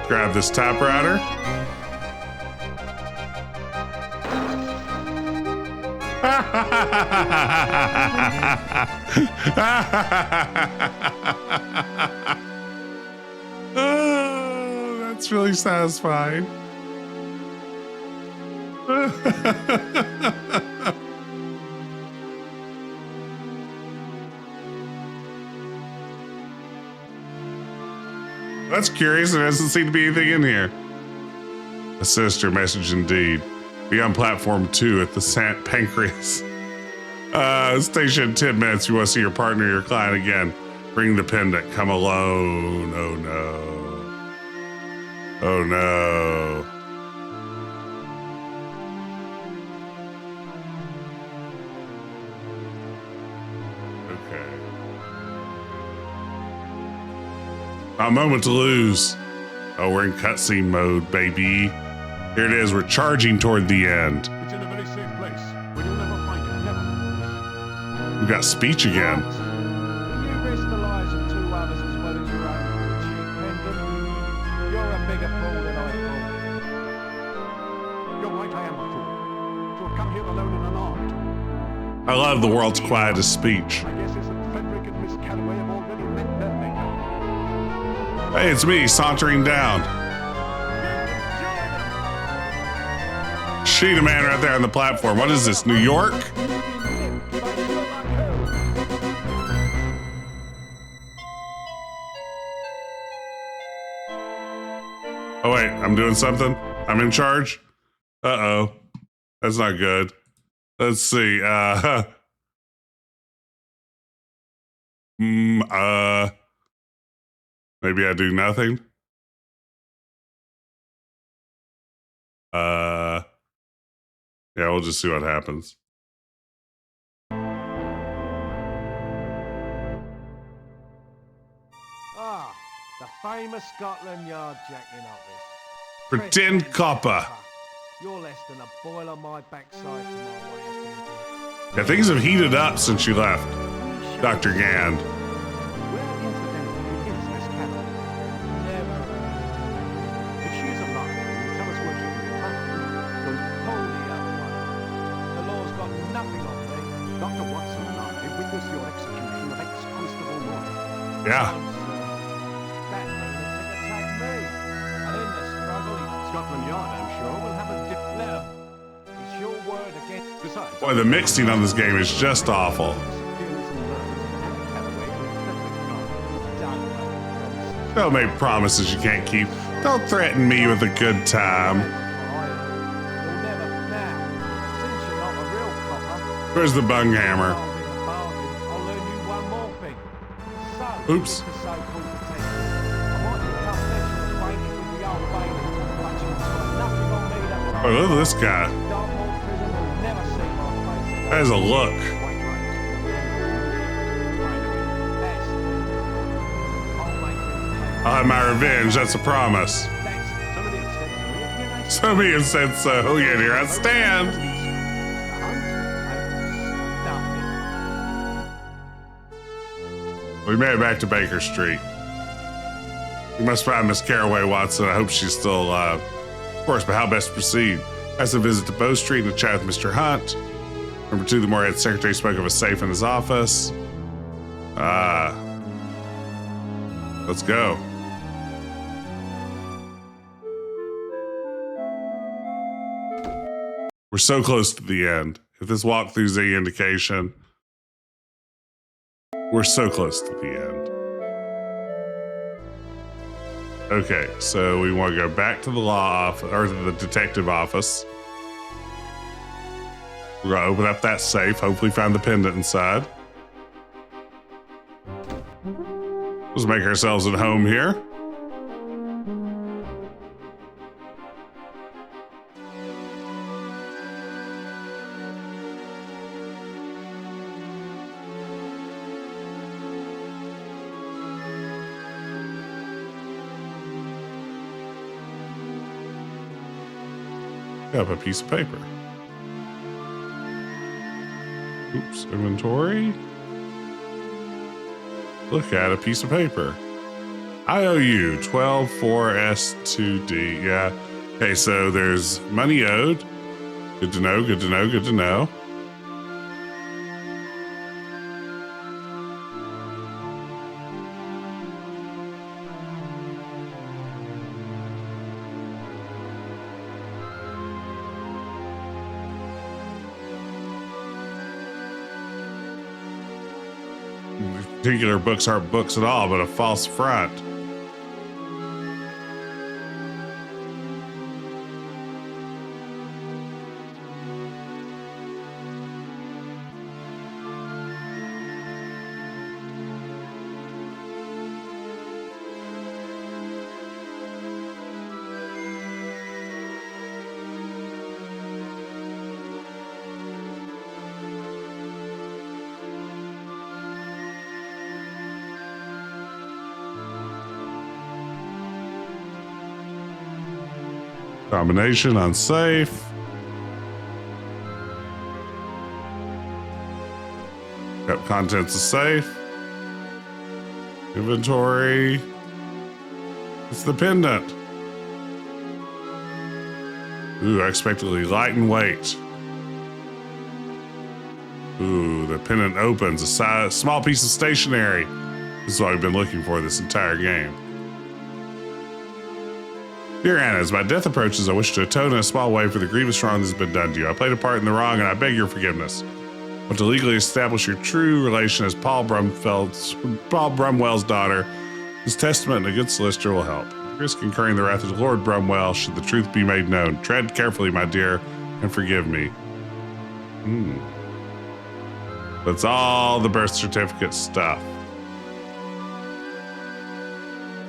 [SPEAKER 1] Grab this typewriter. Oh, that's really satisfying. That's curious. There doesn't seem to be anything in here. A sinister message indeed. Be on platform 2 at the Sant Pancreas. Station in 10 minutes. You want to see your partner or your client again. Bring the pendant. Come alone. Oh no. Oh no. Okay. Not a moment to lose. Oh, we're in cutscene mode, baby. Here it is. We're charging toward the end.
[SPEAKER 4] It's in a very safe place. We'll never find it. Never.
[SPEAKER 1] We've got speech again.
[SPEAKER 4] You risk the lives of 2 others as well as your own for a cheap pendant. You're a bigger fool than I thought. You're right, I am a fool. To have come here alone and unarmed.
[SPEAKER 1] I love the world's quietest speech.
[SPEAKER 4] I guess it's that Frederick and Miss Carroway have already met their maker.
[SPEAKER 1] Hey, it's me sauntering down. Sheet of man right there on the platform. What is this, New York? Oh wait, I'm doing something? I'm in charge? Uh-oh. That's not good. Let's see. Maybe I do nothing. Yeah, we'll just see what happens.
[SPEAKER 4] famous Scotland Yard jacking office.
[SPEAKER 1] Pretend
[SPEAKER 4] Pretend
[SPEAKER 1] copper.
[SPEAKER 4] You're less than a boil on my backside to my way of thinking.
[SPEAKER 1] Yeah, things have heated up since you left, Dr. Gand.
[SPEAKER 4] Where incidentally is Miss Carroway? Never. If she's alive, will you tell us where she can be found? We'll call the other one. The law's got nothing on me. Dr. Watson and I witnessed your execution of ex-Constable Roy.
[SPEAKER 1] Yeah.
[SPEAKER 4] That lunatic attacked me. And in the struggle, Scotland Yard, I'm sure, will have a dip letter. It's your word against. Besides,
[SPEAKER 1] Boy, the mixing on this game is just awful. Don't make promises you can't keep. Don't threaten me with a good time. Where's the bung hammer? Oops. Oh, look at this guy. That is a look. I'll have my revenge, that's a promise. Somebody has said so, yet here I stand. We made it back to Baker Street. We must find Miss Carroway, Watson. I hope she's still alive. Of course, but how best to proceed? As a visit to Bow Street and a chat with Mr. Hunt. Number 2, the Moorhead secretary spoke of a safe in his office. Let's go. We're so close to the end. If this walkthrough's any indication, we're so close to the end. Okay, so we want to go back to the law office, or to the detective office. We're going to open up that safe, hopefully find the pendant inside. Let's make ourselves at home here. Up a piece of paper. Oops, inventory. Look at a piece of paper. IOU 124S2D. Yeah. Okay, so there's money owed. Good to know, good to know, good to know. Particular books aren't books at all, but a false front. Combination unsafe. Yep, contents of safe. Inventory. It's the pendant. Ooh, unexpectedly light in weight. Ooh, the pendant opens. A small piece of stationery. This is what I've been looking for this entire game. Dear Anna, as my death approaches, I wish to atone in a small way for the grievous wrong that has been done to you. I played a part in the wrong, and I beg your forgiveness. I want to legally establish your true relation as Paul Brumwell's daughter. His testament and a good solicitor will help. Risk incurring the wrath of Lord Brumwell should the truth be made known. Tread carefully, my dear, and forgive me. That's all the birth certificate stuff.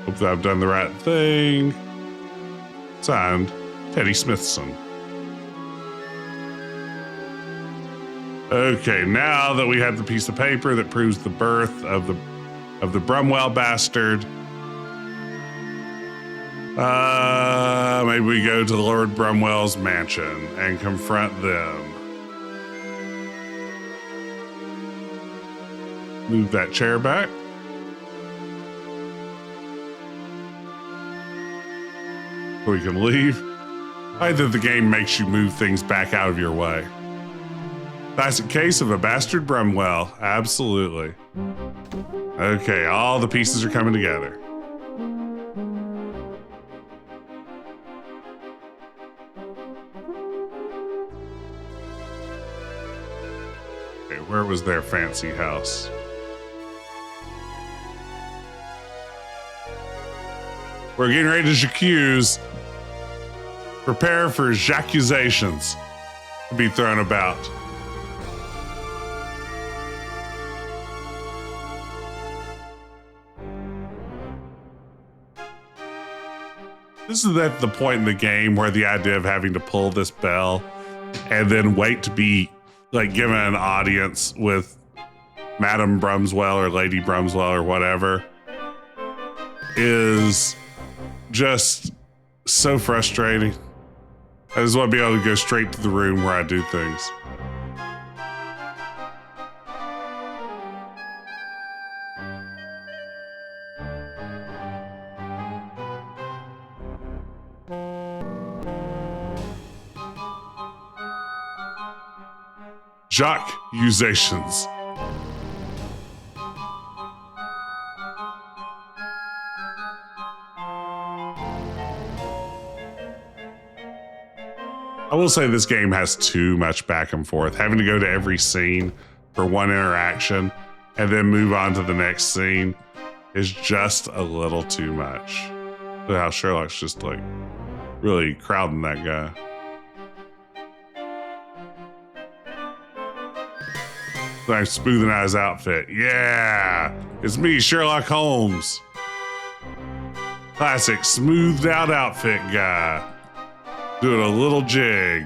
[SPEAKER 1] Hope that I've done the right thing. Signed, Teddy Smithson. Okay, now that we have the piece of paper that proves the birth of the Brumwell bastard, Maybe we go to Lord Brumwell's mansion and confront them. Move that chair back. So we can leave. I think the game makes you move things back out of your way. Classic case of a bastard Brumwell. Absolutely. Okay, all the pieces are coming together. Okay, where was their fancy house? We're getting ready to accuse. Prepare for accusations to be thrown about. This is at the point in the game where the idea of having to pull this bell and then wait to be like given an audience with Madam Brumswell or Lady Brumswell or whatever is just so frustrating. I just want to be able to go straight to the room where I do things. Accusations. I will say this game has too much back and forth. Having to go to every scene for one interaction and then move on to the next scene is just a little too much. Look how Sherlock's just like really crowding that guy. I'm smoothing out his outfit. Yeah, it's me, Sherlock Holmes. Classic smoothed out outfit guy. Doing a little jig.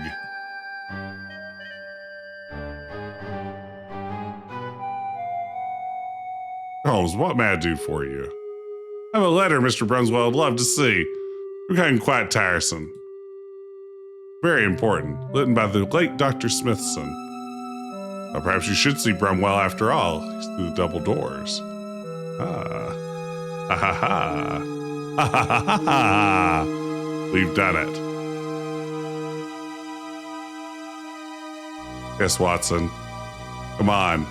[SPEAKER 1] Holmes, what may I do for you? I have a letter Mr. Brumswell would love to see. We're getting quite tiresome. Very important, written by the late Dr. Smithson. Well, perhaps you should see Brumwell after all. He's through the double doors. Ah. Ha ha ha. Ha ha ha ha ha. We've done it. Yes, Watson. Come on.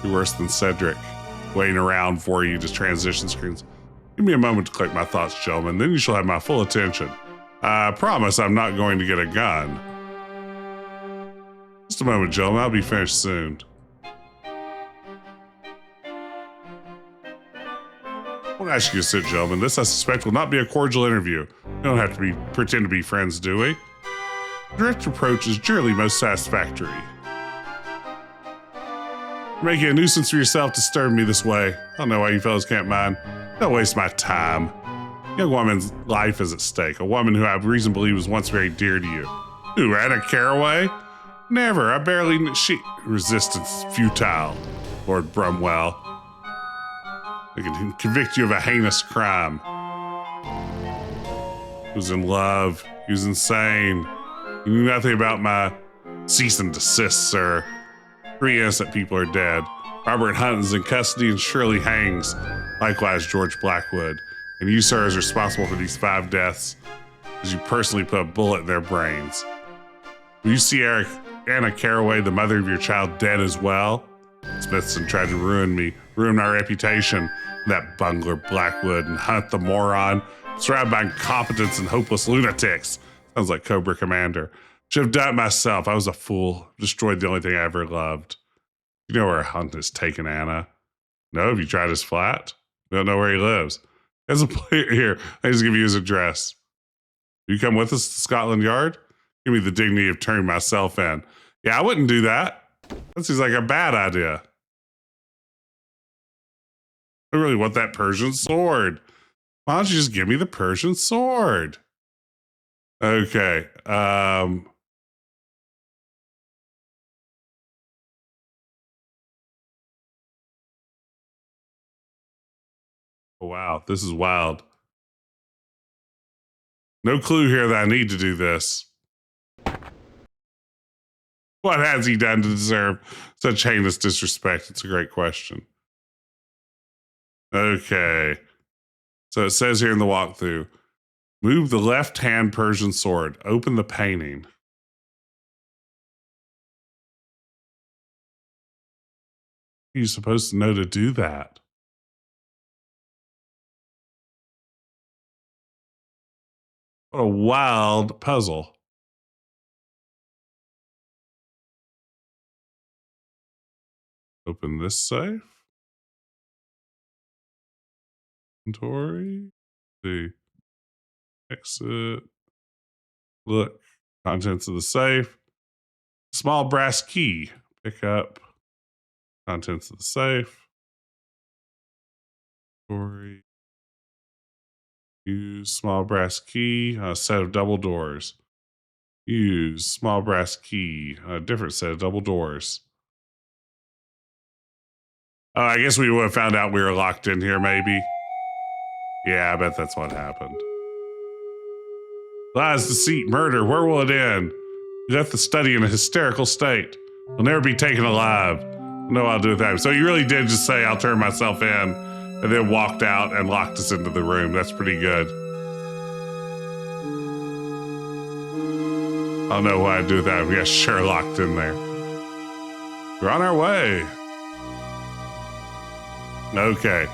[SPEAKER 1] You're worse than Cedric. Waiting around for you to transition screens. Give me a moment to collect my thoughts, gentlemen. Then you shall have my full attention. I promise I'm not going to get a gun. Just a moment, gentlemen. I'll be finished soon. I won't ask you to sit, gentlemen. This, I suspect, will not be a cordial interview. We don't have to pretend to be friends, do we? Direct approach is generally most satisfactory. You're making a nuisance for yourself disturbing me this way. I don't know why you fellas can't mind. Don't waste my time. A young woman's life is at stake. A woman who I have reason to believe was once very dear to you. Who, Anna Carroway? Never. I barely knew she. Resistance futile, Lord Brumwell. I can convict you of a heinous crime. He was in love. He was insane. You knew nothing about my cease and desist, sir. 3 innocent people are dead. Robert Hunt is in custody and Shirley hangs. Likewise, George Blackwood. And you, sir, is responsible for these 5 deaths, as you personally put a bullet in their brains. Will you see Anna Carroway, the mother of your child, dead as well? Smithson tried to ruin me, ruin my reputation. That bungler Blackwood and Hunt the moron, surrounded by incompetence and hopeless lunatics. Sounds like Cobra Commander. Should have done it myself. I was a fool. Destroyed the only thing I ever loved. You know where Hunt has taken Anna? No, have you tried his flat? Don't know where he lives. There's a player here. I just give you his address. Will you come with us to Scotland Yard? Give me the dignity of turning myself in. Yeah, I wouldn't do that. That seems like a bad idea. I really want that Persian sword. Why don't you just give me the Persian sword? Okay. Oh, wow, this is wild. No clue here that I need to do this. What has he done to deserve such heinous disrespect? It's a great question. Okay. So it says here in the walkthrough, move the left-hand Persian sword. Open the painting. You're supposed to know to do that. What a wild puzzle. Open this safe. Inventory. See. Exit. Look. Contents of the safe. Small brass key. Pick up. Contents of the safe. Inventory. Use small brass key. A set of double doors. Use small brass key. A different set of double doors. Oh, I guess we would have found out we were locked in here, maybe. Yeah, I bet that's what happened. Lies, deceit, murder. Where will it end? You left the study in a hysterical state. I'll never be taken alive. No, I'll do with that. So you really did just say, I'll turn myself in, and then walked out and locked us into the room. That's pretty good. I don't know what I'd do with that. We got Sherlocked in there. We're on our way. Okay.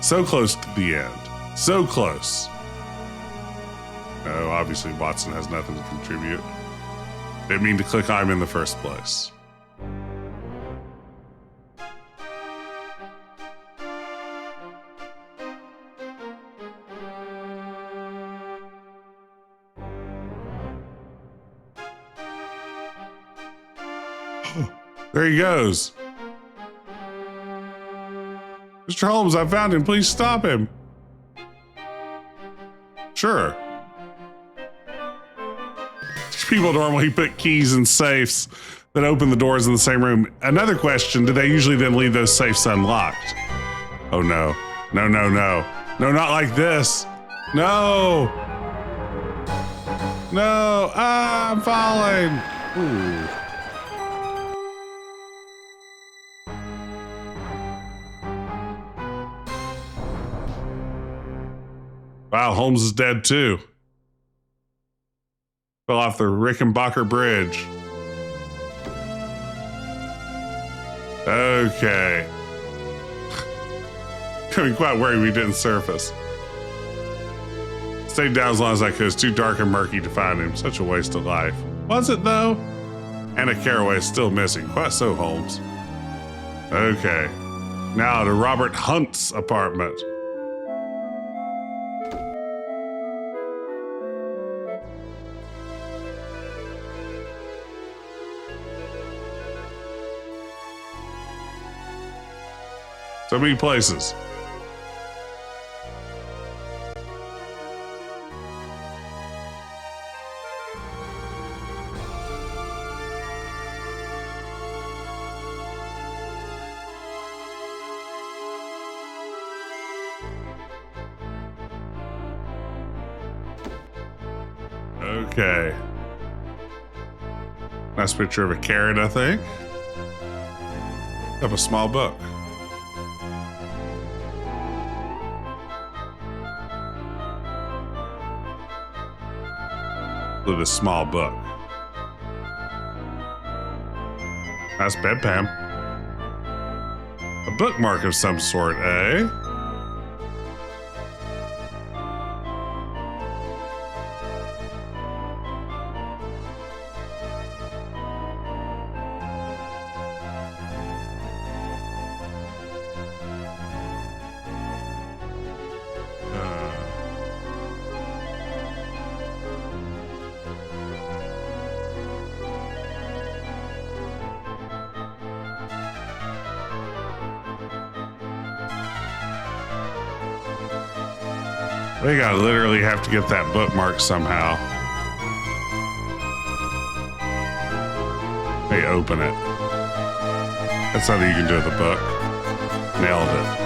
[SPEAKER 1] So close to the end. So close. No, obviously Watson has nothing to contribute. Didn't mean to click on him in the first place. There he goes. Mr. Holmes, I found him. Please stop him. Sure. People normally put keys in safes that open the doors in the same room. Another question, do they usually then leave those safes unlocked? Oh no. No, no, no. No, not like this. No. No. Ah, I'm falling. Ooh. Wow, Holmes is dead too. Fell off the Rickenbacker Bridge. Okay. I'm quite worried we didn't surface. Stayed down as long as I could. It's too dark and murky to find him. Such a waste of life. Was it though? Anna Carroway is still missing. Quite so, Holmes. Okay. Now to Robert Hunt's apartment. So many places. Okay. Nice picture of a carrot, I think. Of a small book. Look at this small book. Nice bedpan. A bookmark of some sort, eh? We gotta literally have to get that bookmark somehow. They open it. That's something you can do with a book. Nailed it.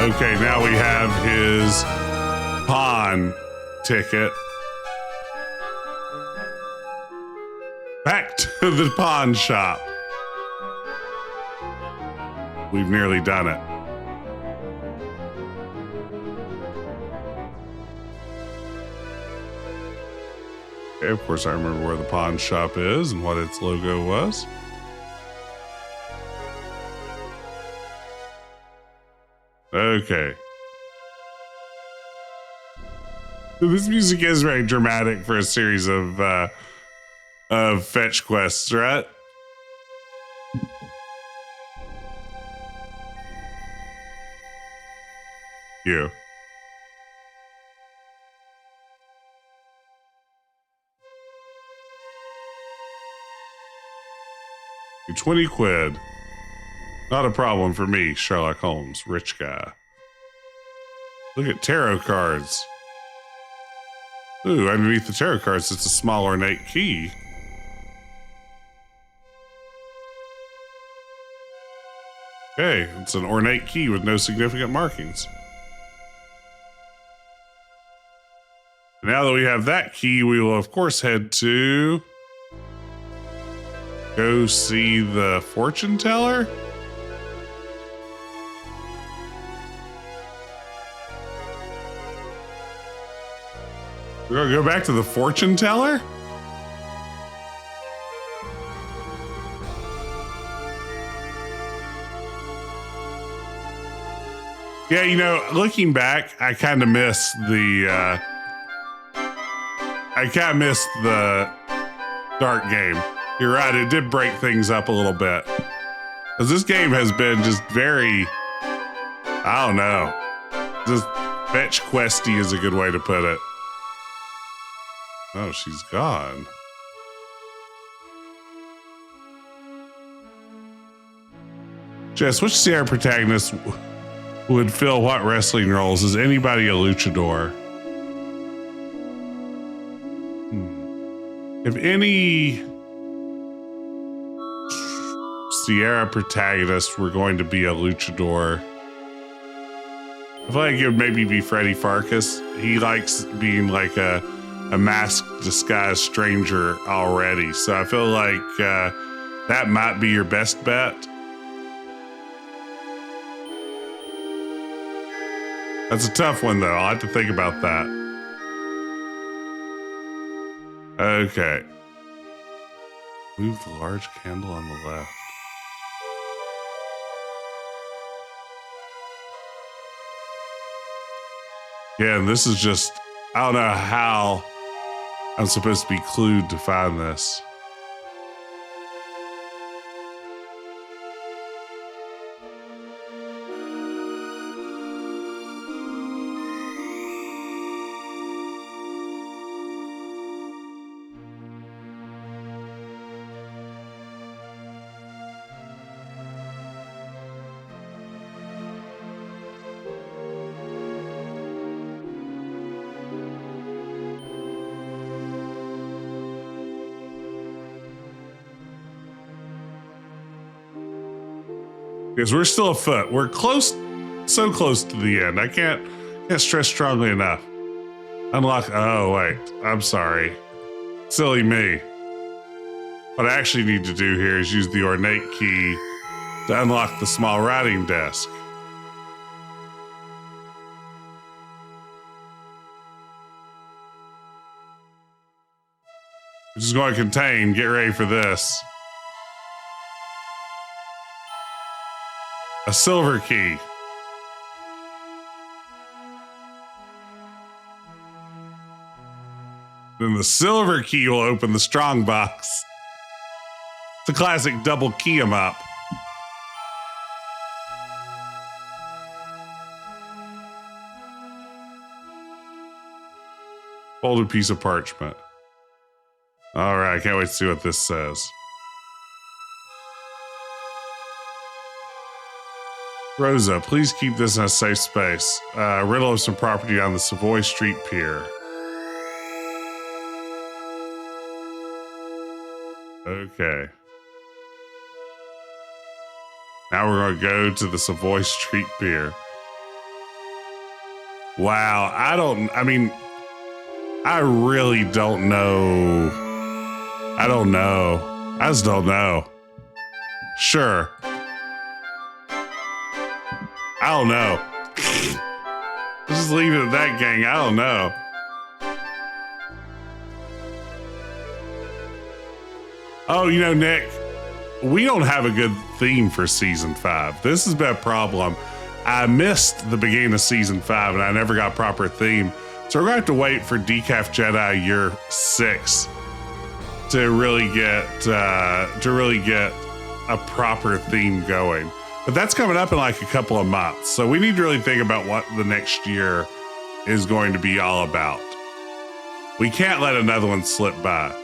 [SPEAKER 1] Okay, now we have his pawn ticket. Back to the pawn shop. We've nearly done it. Okay, of course, I remember where the pawn shop is and what its logo was. Okay. So this music is very dramatic for a series of fetch quests, right? You. You're 20 quid. Not a problem for me, Sherlock Holmes, rich guy. Look at tarot cards. Ooh, underneath the tarot cards, it's a small ornate key. Okay, it's an ornate key with no significant markings. Now that we have that key, we will of course head to go see the fortune teller. We're gonna go back to the fortune teller? Yeah, you know, looking back, I kind of miss the dark game. You're right, it did break things up a little bit. Because this game has been just very, I don't know, just fetch questy is a good way to put it. Oh, she's gone. Jess, which Sierra protagonist would fill what wrestling roles? Is anybody a luchador? If any Sierra protagonist were going to be a luchador, I feel like it would maybe be Freddy Farkas. He likes being like a masked disguised stranger already. So I feel like that might be your best bet. That's a tough one, though. I'll have to think about that. Okay. Move the large candle on the left. Yeah, and this is just, I don't know how I'm supposed to be clued to find this. Because we're still afoot. We're close, so close to the end. I can't stress strongly enough. Unlock, oh wait, I'm sorry. Silly me. What I actually need to do here is use the ornate key to unlock the small writing desk. Which is going to contain, get ready for this, a silver key. Then the silver key will open the strong box. It's a classic double key 'em up. Folded piece of parchment. All right, I can't wait to see what this says. Rosa, please keep this in a safe space. Riddle of some property on the Savoy Street Pier. Okay. Now we're going to go to the Savoy Street Pier. Wow. I really don't know. I don't know. I just don't know. Sure. I don't know. Just leave it at that, gang. I don't know. Oh, you know, Nick, we don't have a good theme for season 5. This has been a problem. I missed the beginning of season 5 and I never got proper theme. So we're going to have to wait for Decaf Jedi Year 6 to really get a proper theme going. But that's coming up in like a couple of months. So we need to really think about what the next year is going to be all about. We can't let another one slip by.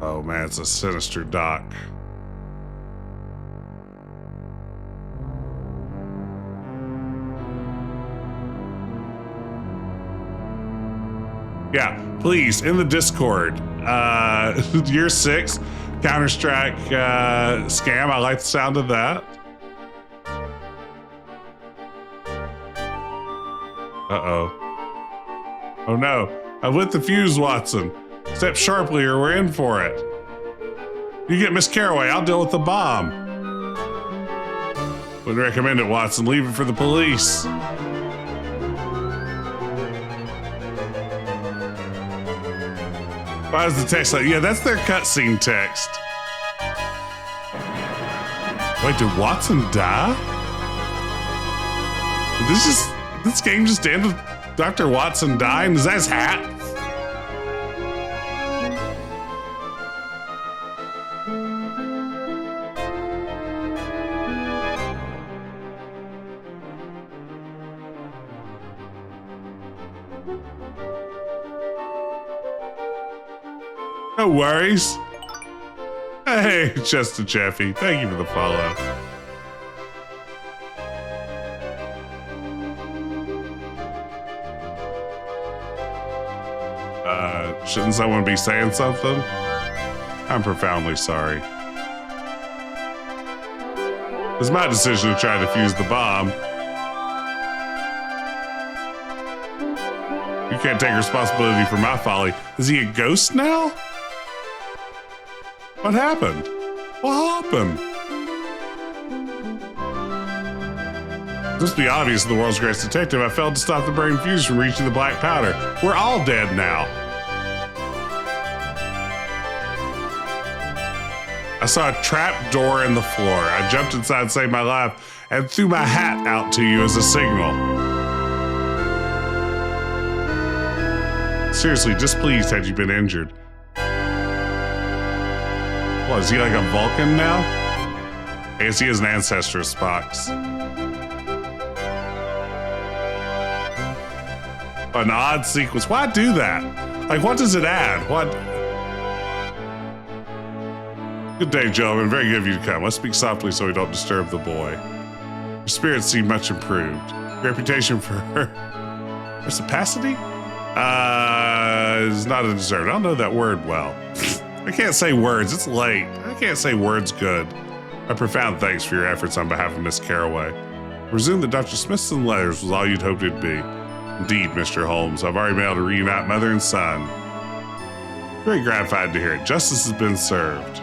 [SPEAKER 1] Oh man, it's a sinister doc. Yeah, please, in the Discord, Year 6, Counter-Strike scam. I like the sound of that. Uh-oh. Oh no, I've lit the fuse, Watson. Step sharply or we're in for it. You get Miss Carroway, I'll deal with the bomb. Wouldn't recommend it, Watson. Leave it for the police. Why is the text like, yeah, that's their cutscene text. Wait, did Watson die? Did this game just end with Dr. Watson dying? Is that his hat? No worries. Hey, Justin Jeffy, thank you for the follow. Shouldn't someone be saying something? I'm profoundly sorry. It's my decision to try to defuse the bomb. You can't take responsibility for my folly. Is he a ghost now? What happened? What happened? This be obvious to the world's greatest detective. I failed to stop the brain fuse from reaching the black powder. We're all dead now. I saw a trap door in the floor. I jumped inside to save my life and threw my hat out to you as a signal. Seriously, displeased had you been injured. What, is he like a Vulcan now? I guess he is an ancestor of Spock's. An odd sequence. Why do that? Like, what does it add? What? Good day, gentlemen. Very good of you to come. Let's speak softly so we don't disturb the boy. Your spirits seem much improved. Your reputation for reciprocity is not undeserved. I don't know that word well. I can't say words. It's late. I can't say words good. A profound thanks for your efforts on behalf of Miss Carroway. I presume that Dr. Smithson's letters was all you'd hoped it'd be. Indeed, Mr. Holmes. I've already been able to reunite mother and son. Very gratified to hear it. Justice has been served.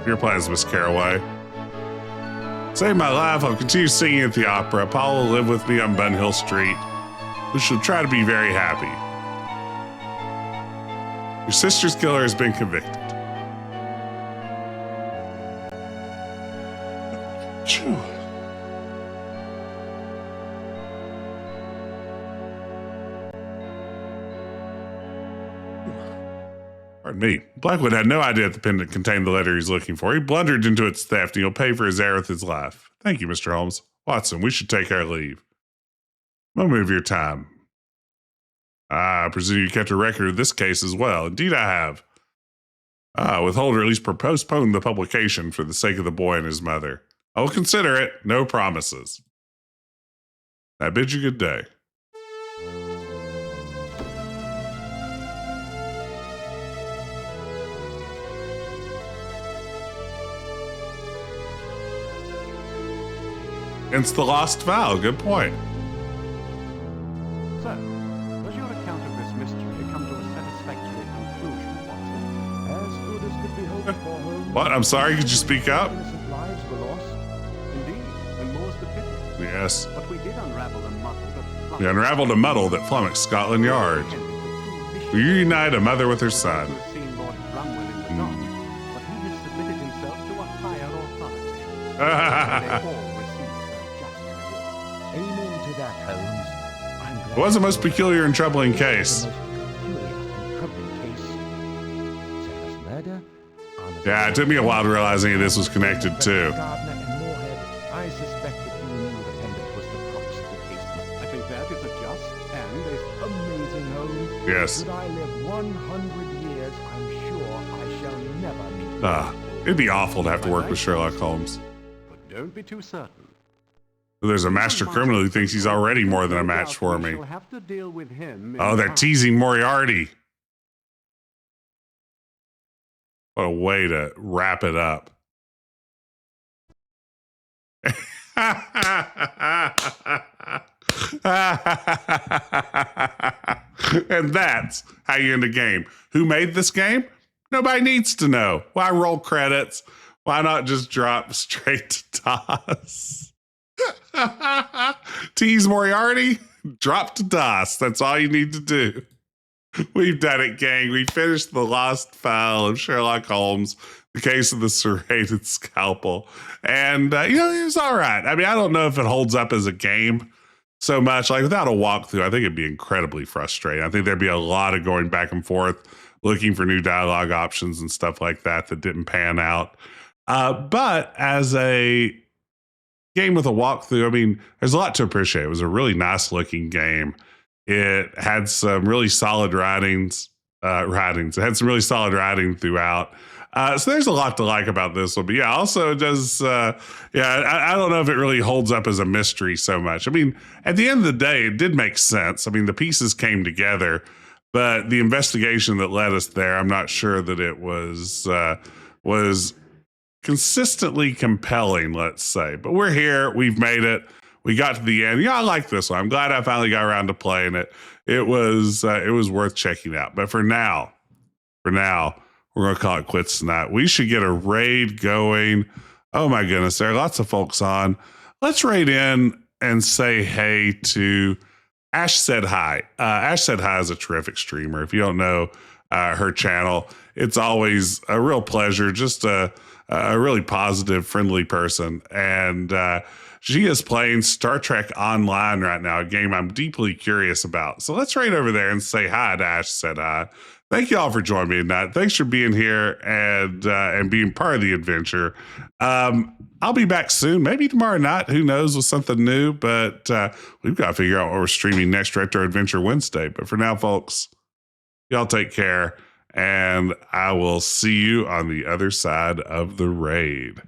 [SPEAKER 1] Your plans, Miss Carroway. Save my life, I'll continue singing at the opera. Paul will live with me on Bun Hill Street. We shall try to be very happy. Your sister's killer has been convicted. Phew. Pardon me. Blackwood had no idea that the pendant contained the letter he's looking for. He blundered into its theft, and he'll pay for his error with his life. Thank you, Mr. Holmes. Watson, we should take our leave. Moment of your time. I presume you kept a record of this case as well. Indeed, I have. Withhold or at least postpone the publication for the sake of the boy and his mother. I will consider it. No promises. I bid you good day. Hence the lost vow. Good point.
[SPEAKER 4] So, does your account of this mystery come to a satisfactory conclusion, Watson? As good as could be hoped for, Holmes.
[SPEAKER 1] What? I'm sorry, could you speak up?
[SPEAKER 4] Innocent lives were lost. Indeed, and more's the pity.
[SPEAKER 1] Yes.
[SPEAKER 4] But we did unravel the muddle that
[SPEAKER 1] We unraveled a muddle that flummoxed Scotland Yard. We reunite a mother with her son.
[SPEAKER 4] To have seen Lord Brumwell in the dock, but he has submitted himself to a higher authority. They all received their just reward.
[SPEAKER 5] Amen to that, Holmes. I'm glad
[SPEAKER 1] It was the most peculiar and troubling
[SPEAKER 5] the
[SPEAKER 1] case.
[SPEAKER 5] most peculiar and troubling case. Sarah's murder. Arnold's
[SPEAKER 1] Yeah, it took me a while to realize any of this was connected too.
[SPEAKER 5] Gardner and Moorhead. I suspect that you knew the pendant was the crux of the case.
[SPEAKER 4] I think that is a just and a
[SPEAKER 5] Amazing, Holmes.
[SPEAKER 1] Yes.
[SPEAKER 5] Should I live 100 years, I'm sure I shall never meet
[SPEAKER 1] Ah, it'd be awful to have to work with Sherlock Holmes.
[SPEAKER 4] But don't be too certain.
[SPEAKER 1] There's a master criminal who thinks he's already more than a match for
[SPEAKER 4] We
[SPEAKER 1] me.
[SPEAKER 4] shall have to deal with him.
[SPEAKER 1] Oh, they're teasing Moriarty. What a way to wrap it up. And that's how you end a game. Who made this game? Nobody needs to know. Why roll credits? Why not just drop straight to DOS? Tease Moriarty, drop to DOS. That's all you need to do. We've done it, gang. We finished the lost file of Sherlock Holmes, the case of the serrated scalpel. And, it was all right. I mean, I don't know if it holds up as a game so much. Like, without a walkthrough, I think it'd be incredibly frustrating. I think there'd be a lot of going back and forth, looking for new dialogue options and stuff like that didn't pan out. But as a game with a walkthrough, I mean, there's a lot to appreciate. It was a really nice looking game. It had some really solid writings. It had some really solid writing throughout. So there's a lot to like about this one. But yeah, also it does, I don't know if it really holds up as a mystery so much. I mean, at the end of the day, it did make sense. I mean, the pieces came together, but the investigation that led us there, I'm not sure that it was consistently compelling, let's say. But we're here. We've made it. We got to the end. Yeah, I like this one. I'm glad I finally got around to playing it. It was worth checking out. But for now, we're going to call it quits tonight. We should get a raid going. Oh my goodness, there are lots of folks on. Let's raid in and say hey to Ash Said Hi. Ash Said Hi is a terrific streamer. If you don't know her channel, it's always a real pleasure. Just a really positive, friendly person. And she is playing Star Trek Online right now, a game I'm deeply curious about. So let's raid over there and say hi to Ash Said Hi. Thank you all for joining me tonight. Thanks for being here and being part of the adventure. I'll be back soon, maybe tomorrow night. Who knows, with something new. But we've got to figure out what we're streaming next Retro Adventure Wednesday. But for now, folks, y'all take care. And I will see you on the other side of the raid.